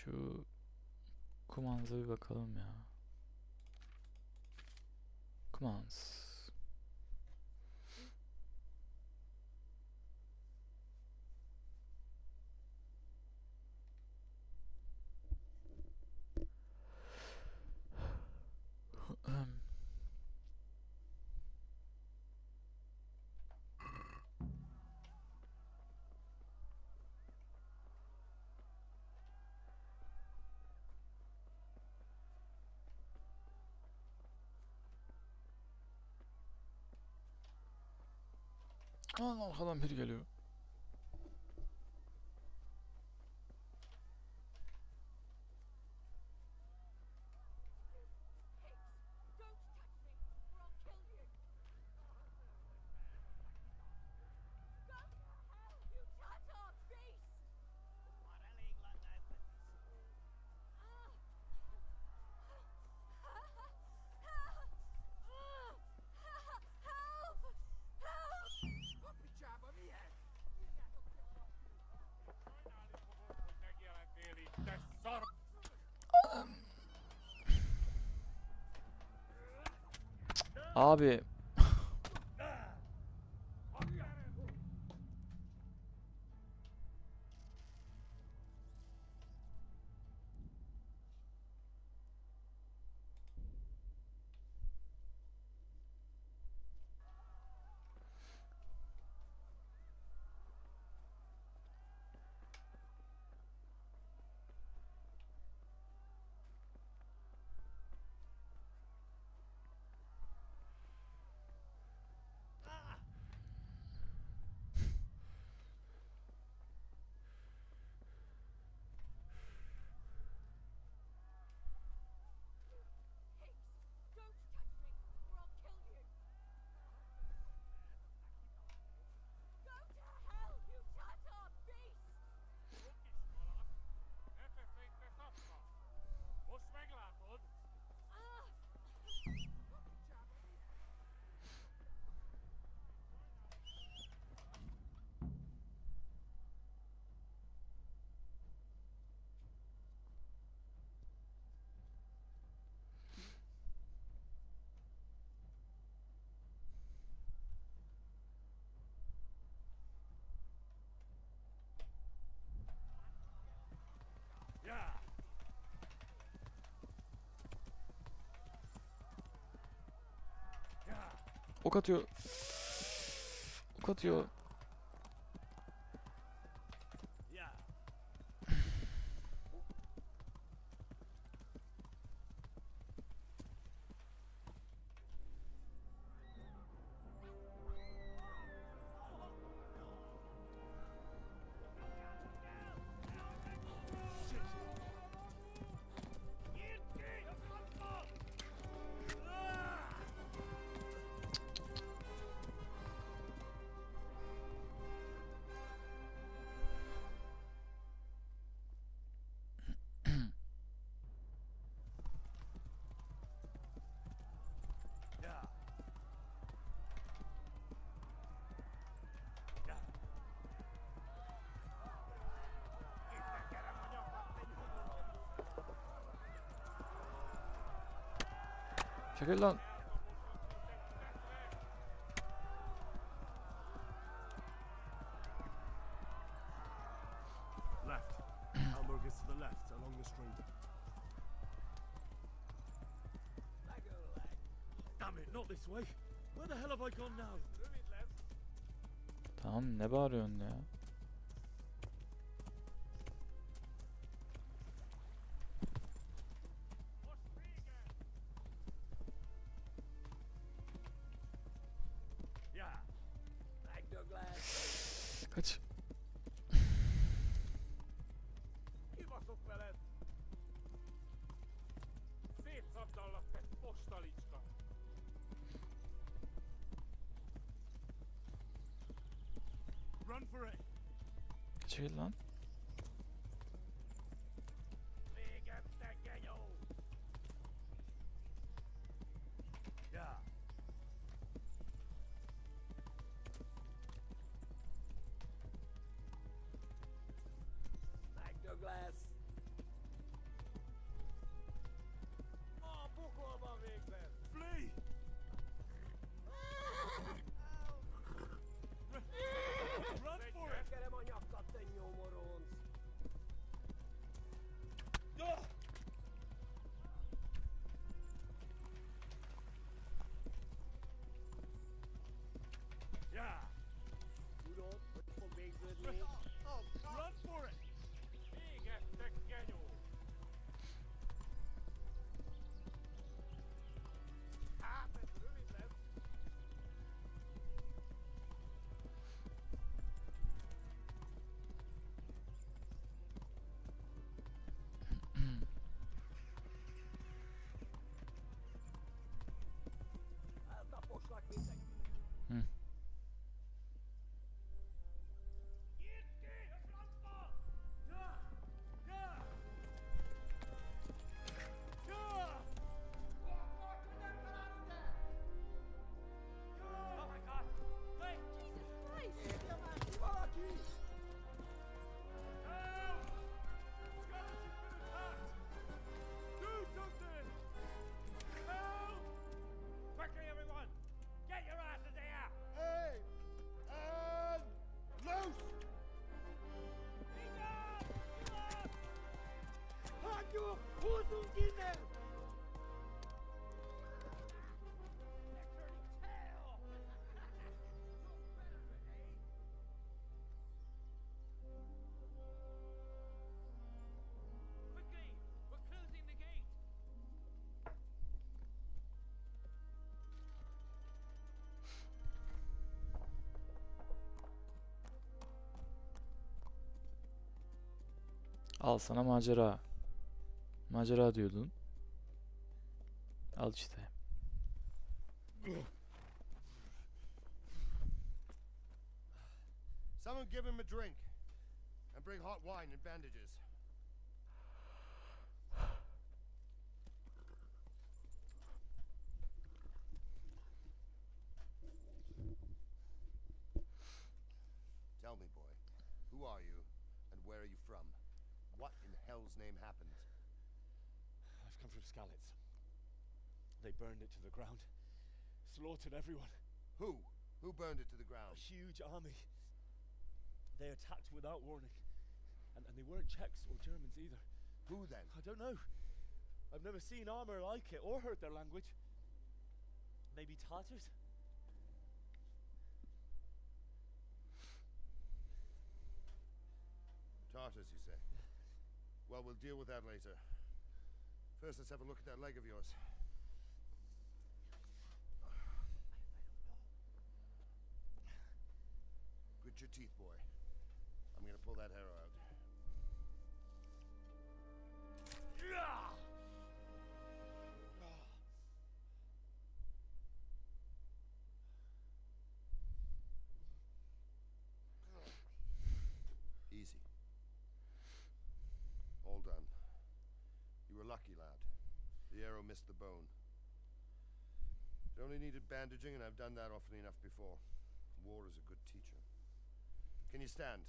Speaker 1: Şu Kumans'a bir bakalım ya. Kumans. Aa, arkadan biri geliyor. Abi. Ok atıyor. Ok atıyor. Çekil lan.
Speaker 18: Left. Hamburgers to the left, along the street. Damn it, not this way. Where the hell have I gone now?
Speaker 1: Tamam, ne bağırıyorsun ya? Kaç.
Speaker 18: Kibaszott veled! Szétszabdallak, te postalicska! Run for it!
Speaker 1: Çekil lan.
Speaker 18: Véged, te genyó! Yeah.
Speaker 21: Douglas.
Speaker 9: Run for it!
Speaker 1: Hmm.
Speaker 11: Oh my God! Hey! Jesus Christ!
Speaker 9: Do something! Help!
Speaker 11: Quickly, everyone! Get your asses here!
Speaker 5: Hey! And loose!
Speaker 11: Halt your Hosungine! Quickly! We're closing the gate!
Speaker 1: Al sana macera. Macera diyordun. Al işte.
Speaker 5: Someone give him a drink. And bring hot wine and bandages. Tell me, boy, who are you and where are you from? What in hell's name happened?
Speaker 13: I've come from Skalitz. They burned it to the ground. Slaughtered everyone.
Speaker 5: Who? Who burned it to the ground?
Speaker 13: A huge army. They attacked without warning. And they weren't Czechs or Germans either.
Speaker 5: Who then?
Speaker 13: I don't know. I've never seen armor like it or heard their language. Maybe Tartars?
Speaker 5: Tartars, you say? Well, we'll deal with that later. First, let's have a look at that leg of yours. Grit your teeth, boy. I'm gonna pull that arrow out. Easy. All done. You were lucky, lad. The arrow missed the bone. It only needed bandaging, and I've done that often enough before. War is a good teacher. Can you stand?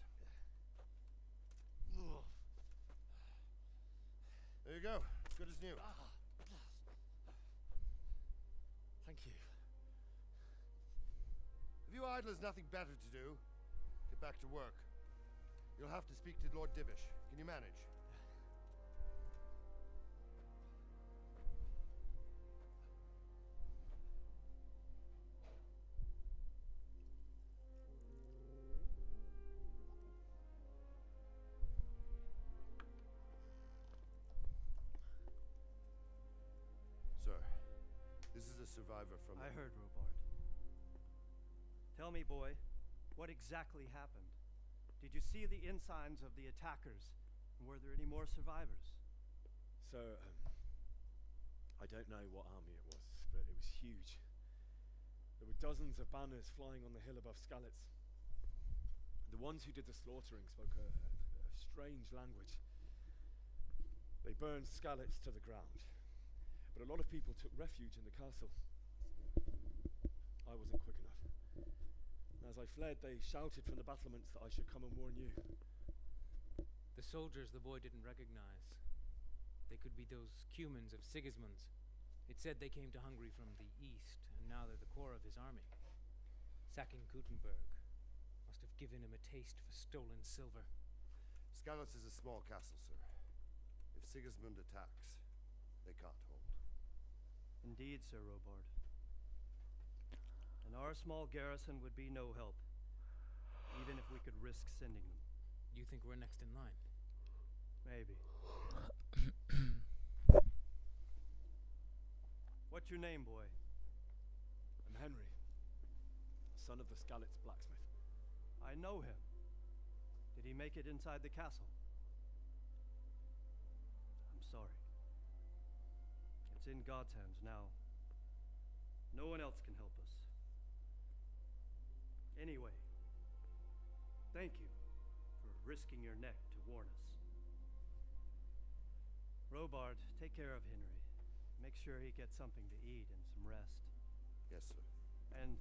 Speaker 5: There you go. Good as new.
Speaker 13: Thank you.
Speaker 5: Have you idlers nothing better to do? Get back to work. You'll have to speak to Lord Divish. Can you manage? Sir, this is a survivor from...
Speaker 10: I heard, Robard. Tell me, boy, what exactly happened? Did you see the ensigns of the attackers? And were there any more survivors?
Speaker 13: Sir, I don't know what army it was, but it was huge. There were dozens of banners flying on the hill above Skalitz. The ones who did the slaughtering spoke a strange language. They burned Skalitz to the ground, but a lot of people took refuge in the castle. I wasn't quick enough. And as I fled, they shouted from the battlements that I should come and warn you.
Speaker 14: The soldiers the boy didn't recognize. They could be those Cumans of Sigismund's. It said they came to Hungary from the east, and now they're the core of his army. Sacking Gutenberg must have given him a taste for stolen silver.
Speaker 5: Skalitz is a small castle, sir. If Sigismund attacks, they can't hold.
Speaker 10: Indeed, Sir Robard. And our small garrison would be no help, even if we could risk risk sending them.
Speaker 14: You think we're next in line?
Speaker 10: Maybe. What's your name, boy?
Speaker 13: I'm Henry, son of the Skalitz blacksmith.
Speaker 10: I know him. Did he make it inside the castle? I'm sorry. It's in God's hands now. No one else can help us. Anyway, thank you for risking your neck to warn us. Robard, take care of Henry. Make sure he gets something to eat and some rest.
Speaker 20: Yes, sir.
Speaker 10: And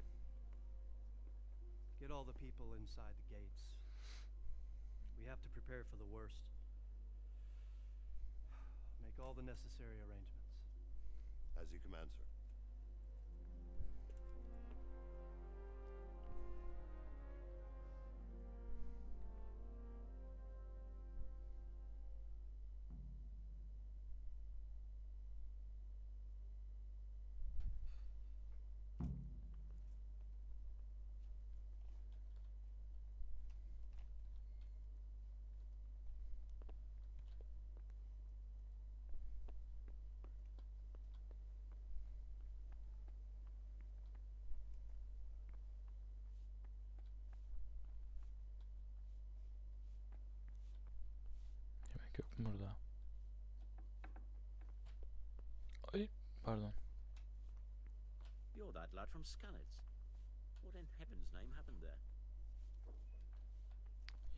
Speaker 10: get all the people inside the gates. We have to prepare for the worst. Make all the necessary arrangements.
Speaker 20: As you command, sir.
Speaker 1: Yemek yok mu burada? Ay, pardon.
Speaker 8: You're that lad from Skalitz. What in heaven's name happened there?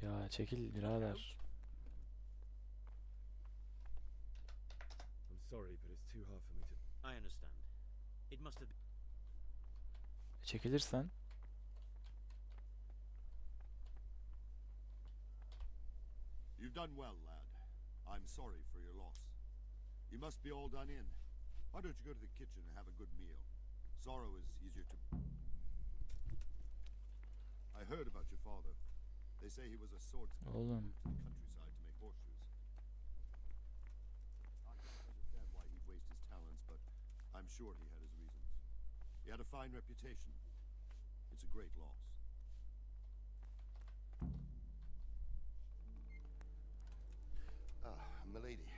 Speaker 1: Ya çekil birader.
Speaker 13: I'm sorry, but it's too hard for me to...
Speaker 8: I understand. It must have been...
Speaker 1: Çekilirsen.
Speaker 6: You've done well, lad. I'm sorry for your loss. You must be all done in. Why don't you go to the kitchen and have a good meal? Sorrow is easier to... I heard about your father. They say he was a swordsman who
Speaker 1: Oğlum.
Speaker 6: moved to the countryside to make horseshoes. I can't understand why he'd waste his talents, but I'm sure he had his reasons. He had a fine reputation. It's a great loss.
Speaker 20: Ah, milady.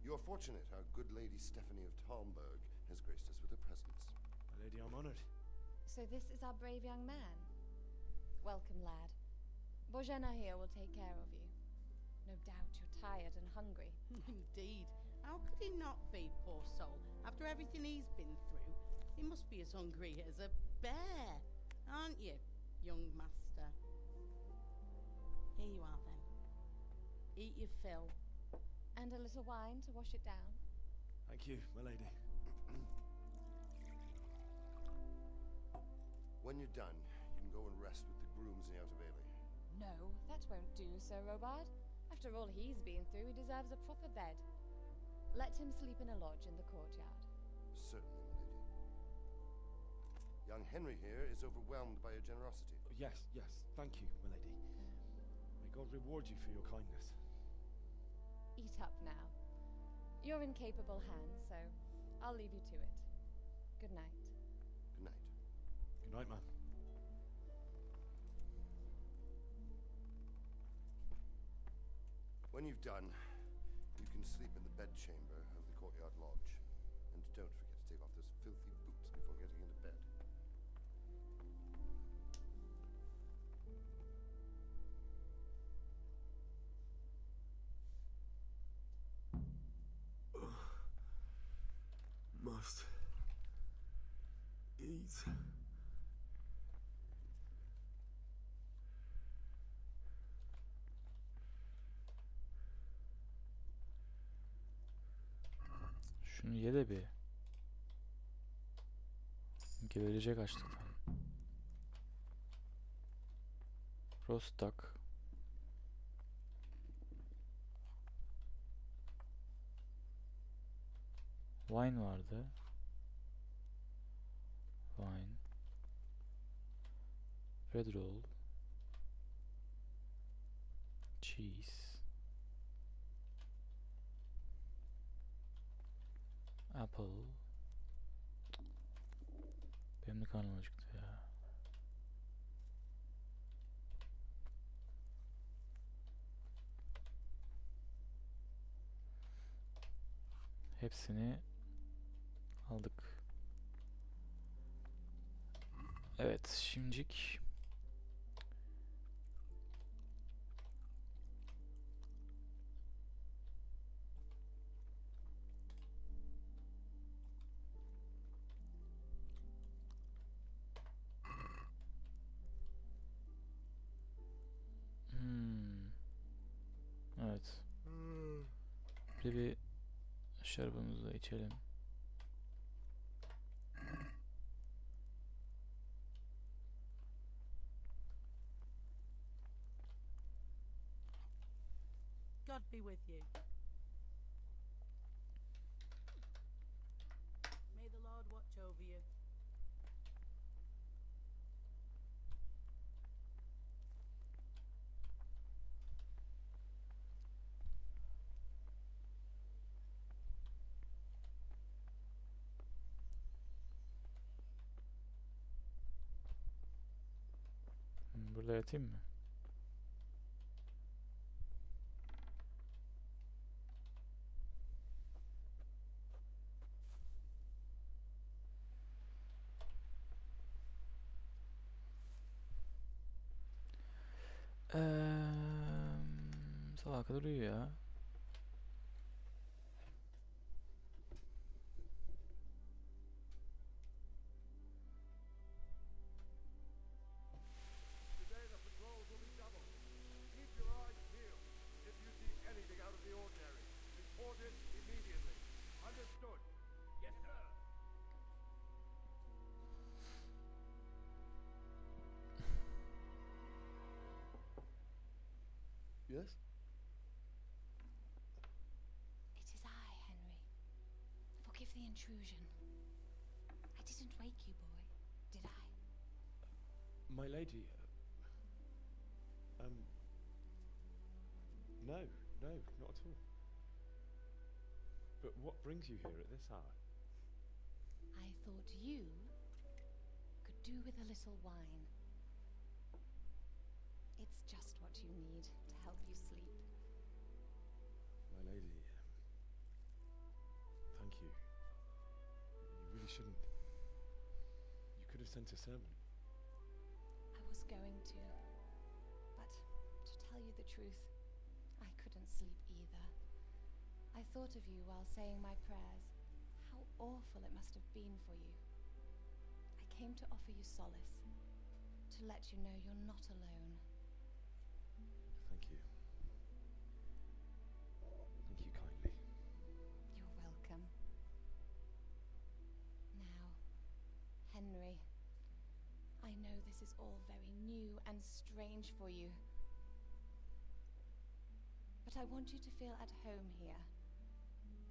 Speaker 20: You are fortunate our good lady Stephanie of Talmberg has graced us with her presence.
Speaker 13: My lady, I'm honored.
Speaker 15: So this is our brave young man. Welcome, lad. Bozhena here will take care of you. No doubt you're tired and hungry.
Speaker 23: Indeed. How could he not be, poor soul? After everything he's been through, he must be as hungry as a bear, aren't you, young master? Here you are, then. Eat your fill.
Speaker 15: And a little wine to wash it down.
Speaker 13: Thank you, my lady.
Speaker 20: When you're done, you can go and rest with the grooms in the Outer Bailey.
Speaker 15: No, that won't do, Sir Robard. After all he's been through, he deserves a proper bed. Let him sleep in a lodge in the courtyard.
Speaker 20: Certainly, milady. Young Henry here is overwhelmed by your generosity.
Speaker 13: Yes, yes, thank you, my lady. May God reward you for your kindness.
Speaker 15: Eat up now. You're in capable hands, so I'll leave you to it. Good night.
Speaker 20: Good night.
Speaker 13: Good night, ma'am.
Speaker 20: When you've done, you can sleep in the bedchamber of the courtyard lodge. And don't forget to take off those filthy boots before getting into bed.
Speaker 24: Must eat.
Speaker 1: Şunu ye de bir. Geberecek açlıktan. Roast duck. Wine vardı. Wine. Bread roll. Cheese. Apple. Benim de karnım acıktı ya. Hepsini aldık. Evet, şimdilik evet. Bir şarabımızı da içelim.
Speaker 23: God be with you. May the Lord watch over you.
Speaker 1: Burada yatayım mı? Sabaha kadar uyuyor ya.
Speaker 6: Today the patrols will be doubled. Keep your eyes peeled. If you see anything out of the ordinary, report it immediately. Understood? Yes, sir.
Speaker 4: Yes?
Speaker 15: It is I, Henry. Forgive the intrusion. I didn't wake you, boy, did I?
Speaker 13: My lady, no, not at all. But what brings you here at this hour?
Speaker 15: I thought you could do with a little wine. It's just what you need to help you sleep.
Speaker 13: My lady, thank you. You really shouldn't. You could have sent a servant.
Speaker 15: I was going to, but to tell you the truth, I couldn't sleep either. I thought of you while saying my prayers. How awful it must have been for you. I came to offer you solace, to let you know you're not alone.
Speaker 13: Thank you. Thank you kindly.
Speaker 15: You're welcome. Now, Henry, I know this is all very new and strange for you. But I want you to feel at home here.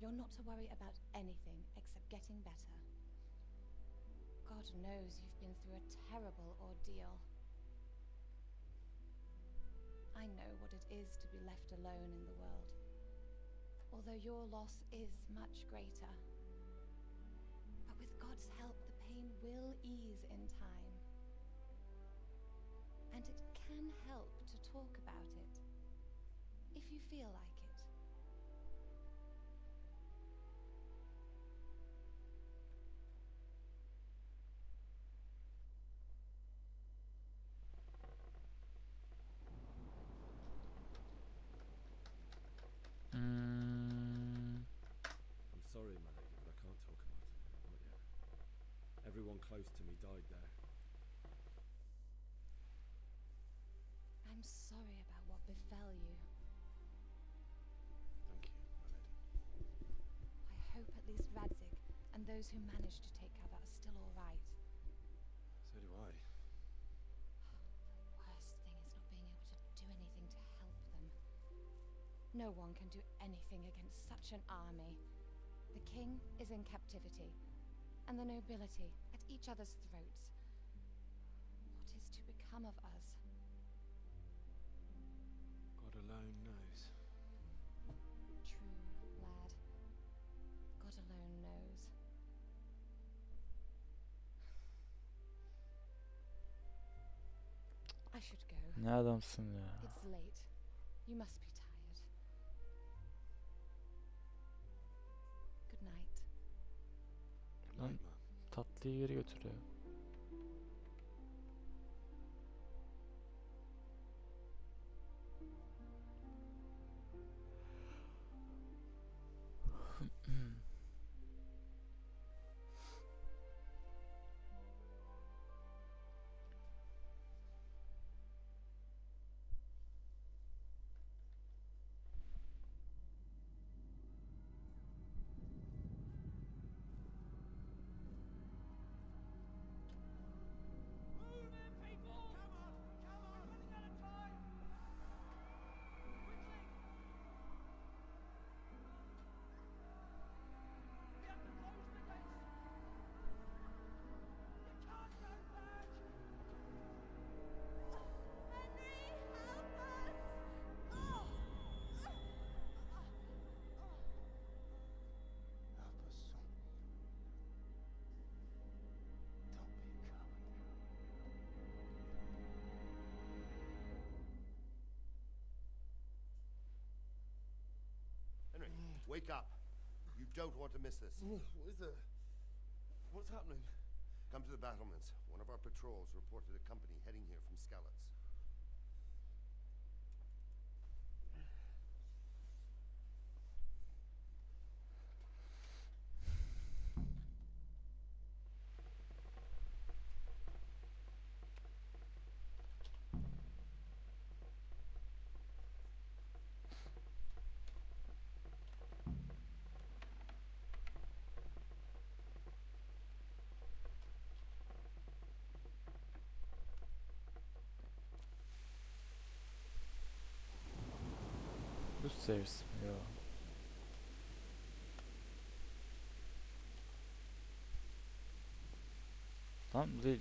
Speaker 15: You're not to worry about anything except getting better. God knows you've been through a terrible ordeal. I know what it is to be left alone in the world, although your loss is much greater. But with God's help, the pain will ease in time. And it can help to talk about it, if you feel like it.
Speaker 13: I'm sorry, my lady, but I can't talk about it. Not yet. Everyone close to me died there.
Speaker 15: I'm sorry about what befell you.
Speaker 13: Thank you, my lady.
Speaker 15: I hope at least Radzig and those who managed to take cover are still all right.
Speaker 13: So do I.
Speaker 15: The worst thing is not being able to do anything to help them. No one can do anything against such an army. The king is in captivity, and the nobility at each other's throats. What is to become of us?
Speaker 13: God alone knows.
Speaker 15: True, lad. God alone knows. I should go.
Speaker 1: Ne adamsın ya.
Speaker 15: It's late. You must be tired. Good
Speaker 1: Lan tatlıyı geri götürüyor.
Speaker 6: Henry, wake up. You don't want to miss this.
Speaker 4: What is it? What's happening?
Speaker 6: Come to the battlements. One of our patrols reported a company heading here from Skalitz.
Speaker 1: Bu stairs mi? Yo. Lan bu değil.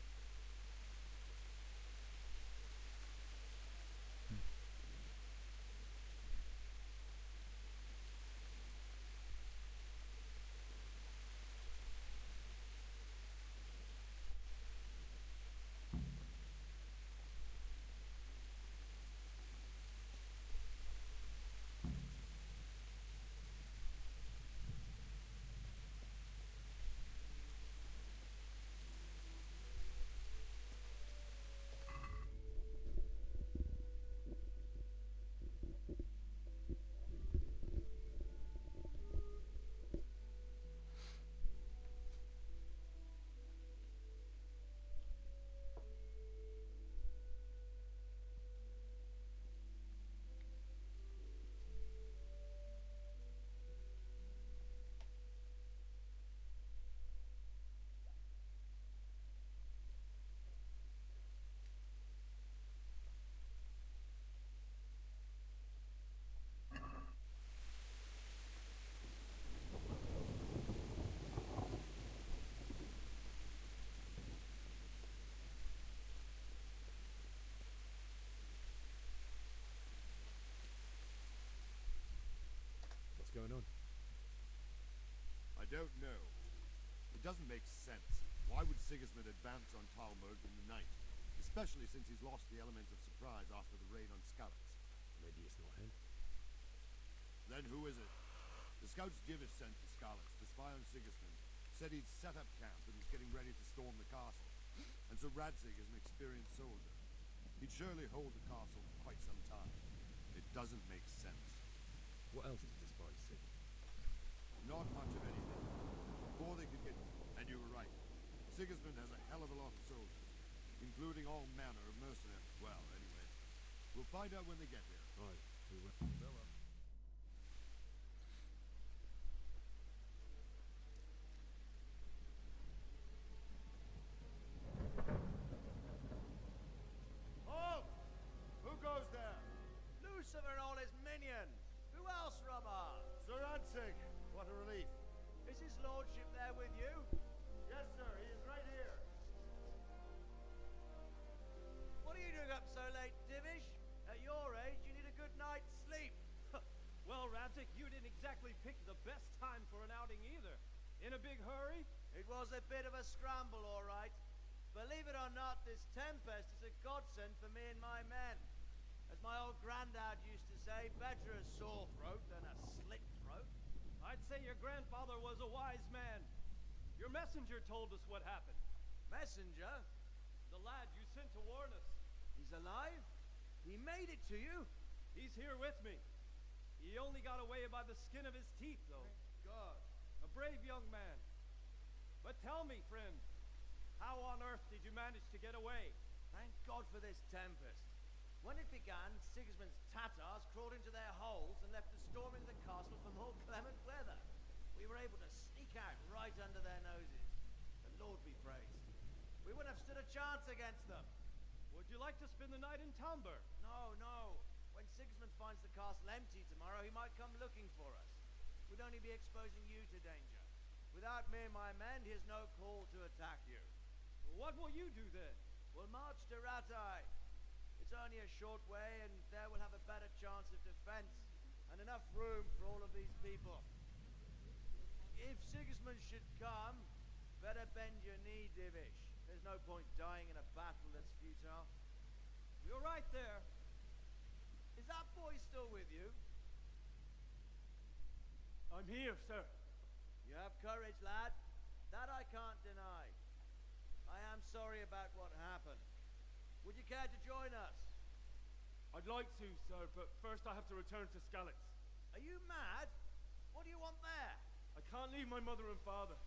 Speaker 7: What's going on?
Speaker 6: I don't know. It doesn't make sense. Why would Sigismund advance on Talmud in the night? Especially since he's lost the element of surprise after the raid on Skalitz.
Speaker 7: Maybe it's not him.
Speaker 6: Then who is it? The scouts Divish sent to Skalitz to spy on Sigismund said he'd set up camp and was getting ready to storm the castle. And so Radzig is an experienced soldier. He'd surely hold the castle for quite some time. It doesn't make sense.
Speaker 7: What else did the spies see?
Speaker 6: Not much of anything. Before they could get... And you were right. Sigismund has a hell of a lot of soldiers, including all manner of mercenaries. Well, anyway, we'll find out when they get here.
Speaker 7: Right, we will.
Speaker 6: Farewell.
Speaker 2: Halt! Who goes there? Lucifer and all his minions. Who else, Rubber?
Speaker 6: Sir Radzig, what a relief.
Speaker 2: Is his lordship there with you?
Speaker 6: Yes, sir, he is right here.
Speaker 2: What are you doing up so late, Divish? At your age, you need a good night's sleep.
Speaker 10: Well, Radzik, you didn't exactly pick the best time for an outing either. In a big hurry?
Speaker 2: It was a bit of a scramble, all right. Believe it or not, this tempest is a godsend for me and my men. As my old granddad used to say, better a sore throat than a slit throat.
Speaker 10: I'd say your grandfather was a wise man. Your messenger told us what happened.
Speaker 2: Messenger?
Speaker 10: The lad you sent to warn us.
Speaker 2: He's alive? He made it to you?
Speaker 10: He's here with me. He only got away by the skin of his teeth, though.
Speaker 2: God.
Speaker 10: A brave young man. But tell me, friend, how on earth did you manage to get away?
Speaker 2: Thank God for this tempest. When it began, Sigismund's Tatars crawled into their holes and left the storming of the castle for more clement weather. We were able to sneak out right under their noses. The Lord be praised. We wouldn't have stood a chance against them.
Speaker 10: Would you like to spend the night in Talmberg?
Speaker 2: No, no. When Sigismund finds the castle empty tomorrow, he might come looking for us. We'd only be exposing you to danger. Without me and my men, he has no call to attack you.
Speaker 10: What will you do then?
Speaker 2: We'll march to Ratai. It's only a short way, and there we'll have a better chance of defense and enough room for all of these people. If Sigismund should come, better bend your knee, Divish. There's no point dying in a battle that's futile.
Speaker 10: You're right there.
Speaker 2: Is that boy still with you?
Speaker 10: I'm here, sir.
Speaker 2: You have courage, lad. That I can't deny. I am sorry about what happened. Would you care to join us?
Speaker 10: I'd like to, sir, but first I have to return to Skalitz.
Speaker 2: Are you mad? What do you want there?
Speaker 10: I can't leave my mother and father.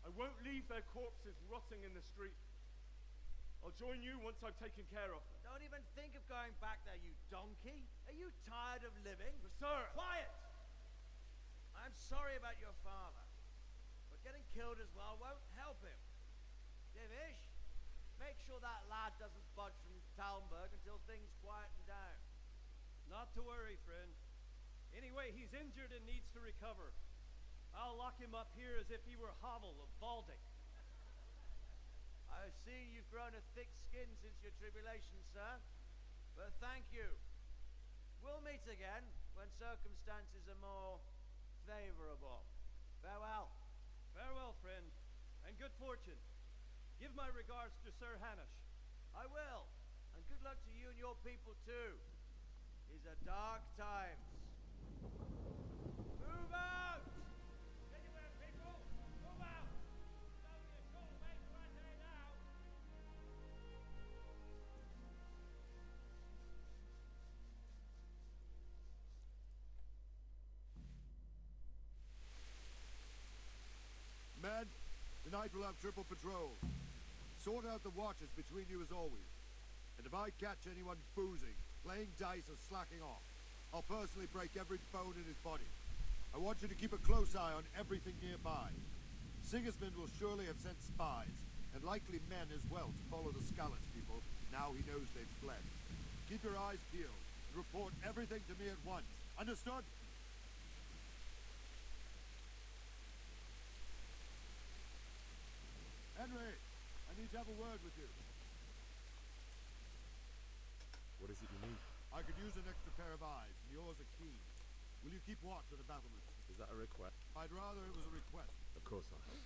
Speaker 10: I won't leave their corpses rotting in the street. I'll join you once I've taken care of them.
Speaker 2: Don't even think of going back there, you donkey. Are you tired of living?
Speaker 10: Sir!
Speaker 2: Quiet! I'm sorry about your father, but getting killed as well won't help him. Divish, make sure that lad doesn't budge from Talmberg until things quieten down.
Speaker 10: Not to worry, friend. Anyway, he's injured and needs to recover. I'll lock him up here as if he were Havel of Baldic.
Speaker 2: I've seen you've grown a thick skin since your tribulation, sir. But thank you. We'll meet again when circumstances are more favorable. Farewell.
Speaker 10: Farewell, friend, and good fortune. Give my regards to Sir Hanush.
Speaker 2: I will. And good luck to you and your people, too. These are dark times. Move out!
Speaker 11: Anywhere, people! Move out! It's only a short way to Ratai now.
Speaker 6: Men, tonight we'll have triple patrols. Sort out the watches between you as always. And if I catch anyone boozing, playing dice or slacking off, I'll personally break every bone in his body. I want you to keep a close eye on everything nearby. Sigismund will surely have sent spies, and likely men as well, to follow the Skalitz people, now he knows they've fled. Keep your eyes peeled, and report everything to me at once. Understood? Henry, I need to have a word with you.
Speaker 13: What is it you need?
Speaker 6: I could use an extra pair of eyes, and yours are keen. Will you keep watch on the battlements?
Speaker 13: Is that a request?
Speaker 6: I'd rather it was a request.
Speaker 13: Of course I have.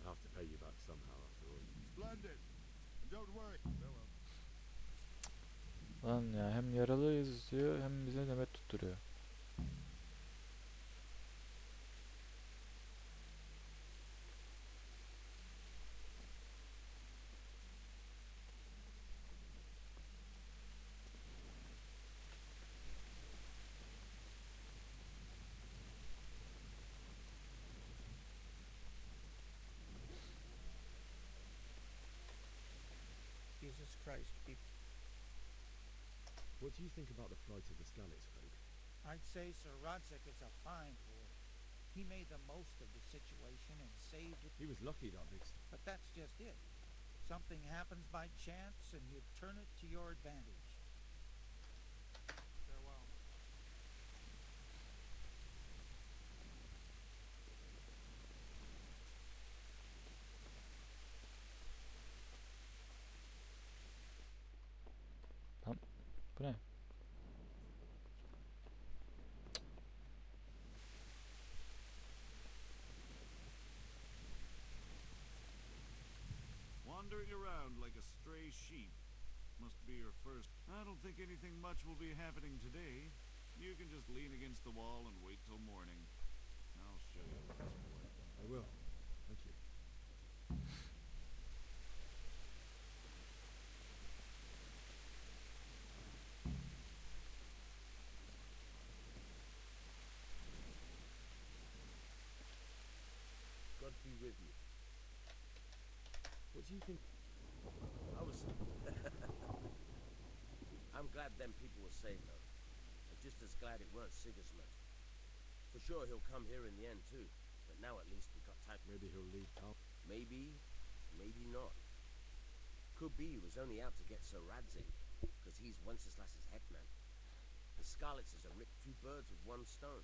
Speaker 13: I have to pay you back somehow after all.
Speaker 6: Splendid. And don't worry. Farewell.
Speaker 1: Lan ya, hem yaralıyız diyor hem bize nöbet tutturuyor.
Speaker 12: Jesus Christ, people.
Speaker 13: What do you think about the flight of the Skalitz folk?
Speaker 12: I'd say Sir Radzig is a fine lord. He made the most of the situation and saved it.
Speaker 13: He was lucky, that big
Speaker 12: But that's just it. Something happens by chance and you turn it to your advantage.
Speaker 14: Farewell.
Speaker 1: Lan bu ne?
Speaker 6: Wandering around like a stray sheep. Must be your first. I don't think anything much will be happening today. You can just lean against the wall and wait till morning. I'll show you the best way.
Speaker 13: I will.
Speaker 7: What do you think?
Speaker 20: I was... I'm glad them people were saved, though. I'm just as glad it weren't Sigismund. For sure he'll come here in the end, too. But now at least we got time.
Speaker 7: Maybe he'll leave town.
Speaker 20: Maybe, maybe not. Could be he was only out to get Sir Radzig, because he's Wenceslas's hetman. The Scarlets are ripped two birds with one stone.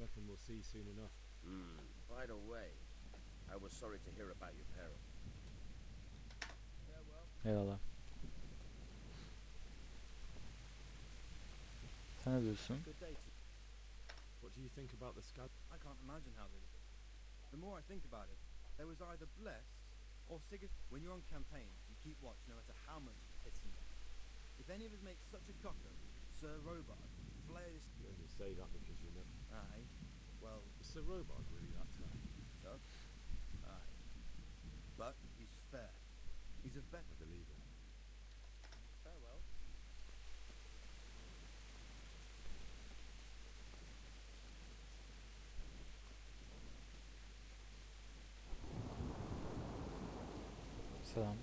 Speaker 7: Reckon we'll see soon enough.
Speaker 20: By the way, I was sorry to hear about your parents.
Speaker 1: Eyvallah. Sen ne diyorsun?
Speaker 7: Good day to you. What do you think about the Scud?
Speaker 16: I can't imagine how they did it. The more I think about it, there was either blessed or When you're on campaign, you keep watch no matter how much it's pissing you. If any of us make such a cocker, Sir Robard would flare his...
Speaker 7: You only say that because you know.
Speaker 16: Aye. Well...
Speaker 7: Is Sir Robard really that tough?
Speaker 16: Tough? Aye. But he's fair. He's a vet.
Speaker 7: I believe it.
Speaker 16: Farewell.
Speaker 1: Selam.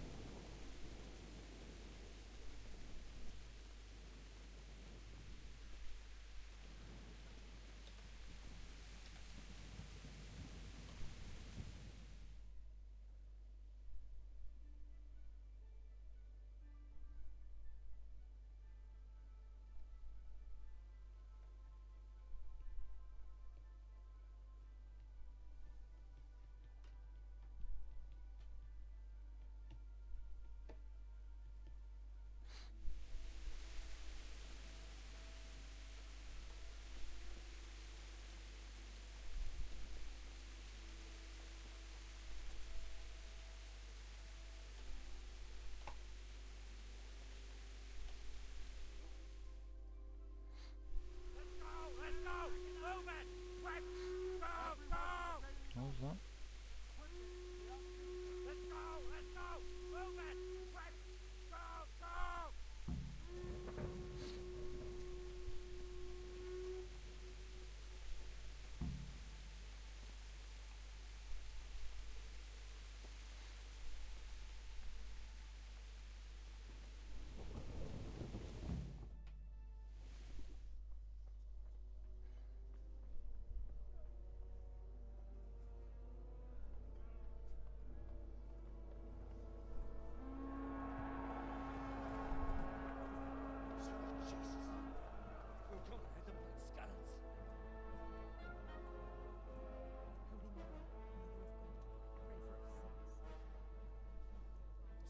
Speaker 1: Ne oldu lan?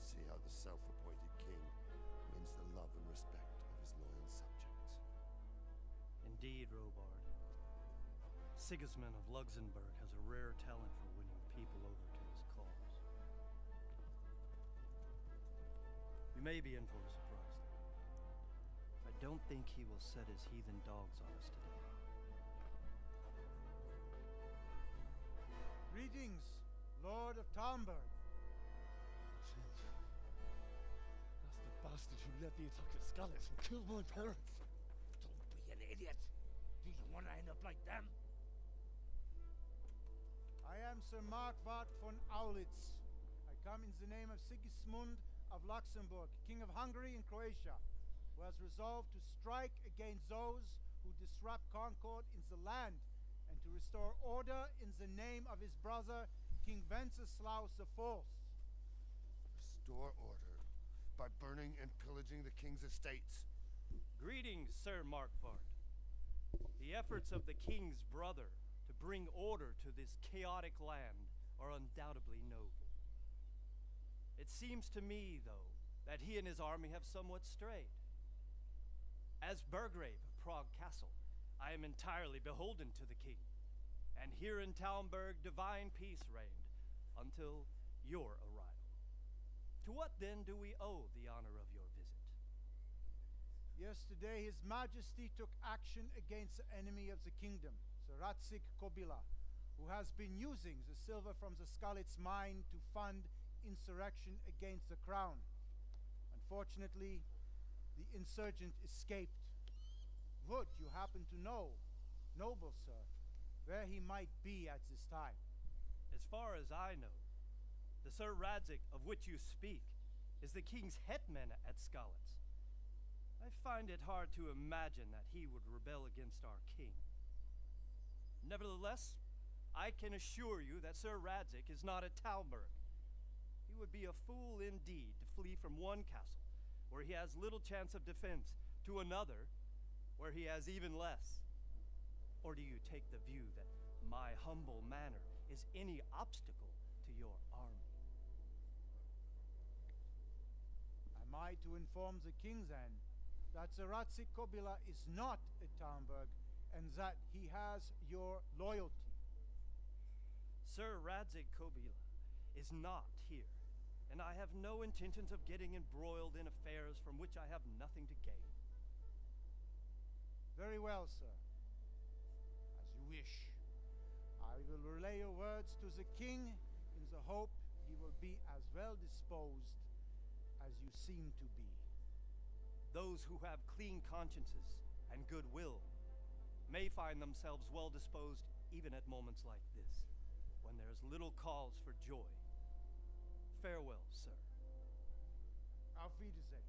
Speaker 6: See how the self-appointed king wins the love and respect of his loyal subjects.
Speaker 10: Indeed, Robard. Sigismund of Luxembourg has a rare talent for winning people over to his cause. We may be in for a surprise, though. I don't think he will set his heathen dogs on us today.
Speaker 17: Greetings, Lord of Talmberg.
Speaker 18: That's the bastard who led the attack at Scarlets and killed my parents.
Speaker 12: Don't be an idiot. Do you want to end up like them?
Speaker 17: I am Sir Markwart von Aulitz. I come in the name of Sigismund of Luxembourg, King of Hungary and Croatia, who has resolved to strike against those who disrupt concord in the land and to restore order in the name of his brother, King Wenceslaus IV.
Speaker 6: Restore order by burning and pillaging the king's estates.
Speaker 10: Greetings, Sir Markwart. The efforts of the king's brother to bring order to this chaotic land are undoubtedly noble. It seems to me, though, that he and his army have somewhat strayed. As Burgrave of Prague Castle, I am entirely beholden to the king, and here in Talmberg divine peace reigned until your arrival. To what then do we owe the honor of your visit?
Speaker 17: Yesterday, His Majesty took action against the enemy of the kingdom, Sir Radzig Kobyla, who has been using the silver from the Scarlet's mine to fund insurrection against the crown. Unfortunately, the insurgent escaped. Would you happen to know, noble sir, where he might be at this time?
Speaker 10: As far as I know, The Sir Radzik of which you speak is the king's hetman at Skalitz. I find it hard to imagine that he would rebel against our king. Nevertheless, I can assure you that Sir Radzik is not at Talberg. He would be a fool indeed to flee from one castle, where he has little chance of defense, to another, where he has even less. Or do you take the view that my humble manner is any obstacle to your army?
Speaker 17: Am I to inform the king then that Sir Radzik Kobila is not at Talmberg and that he has your loyalty?
Speaker 10: Sir Radzik Kobila is not here, and I have no intentions of getting embroiled in affairs from which I have nothing to gain.
Speaker 17: Very well, sir. As you wish. I will relay your words to the king in the hope he will be as well disposed as you seem to be.
Speaker 10: Those who have clean consciences and goodwill may find themselves well disposed even at moments like this, when there is little cause for joy. Farewell, sir.
Speaker 17: Auf Wiedersehen.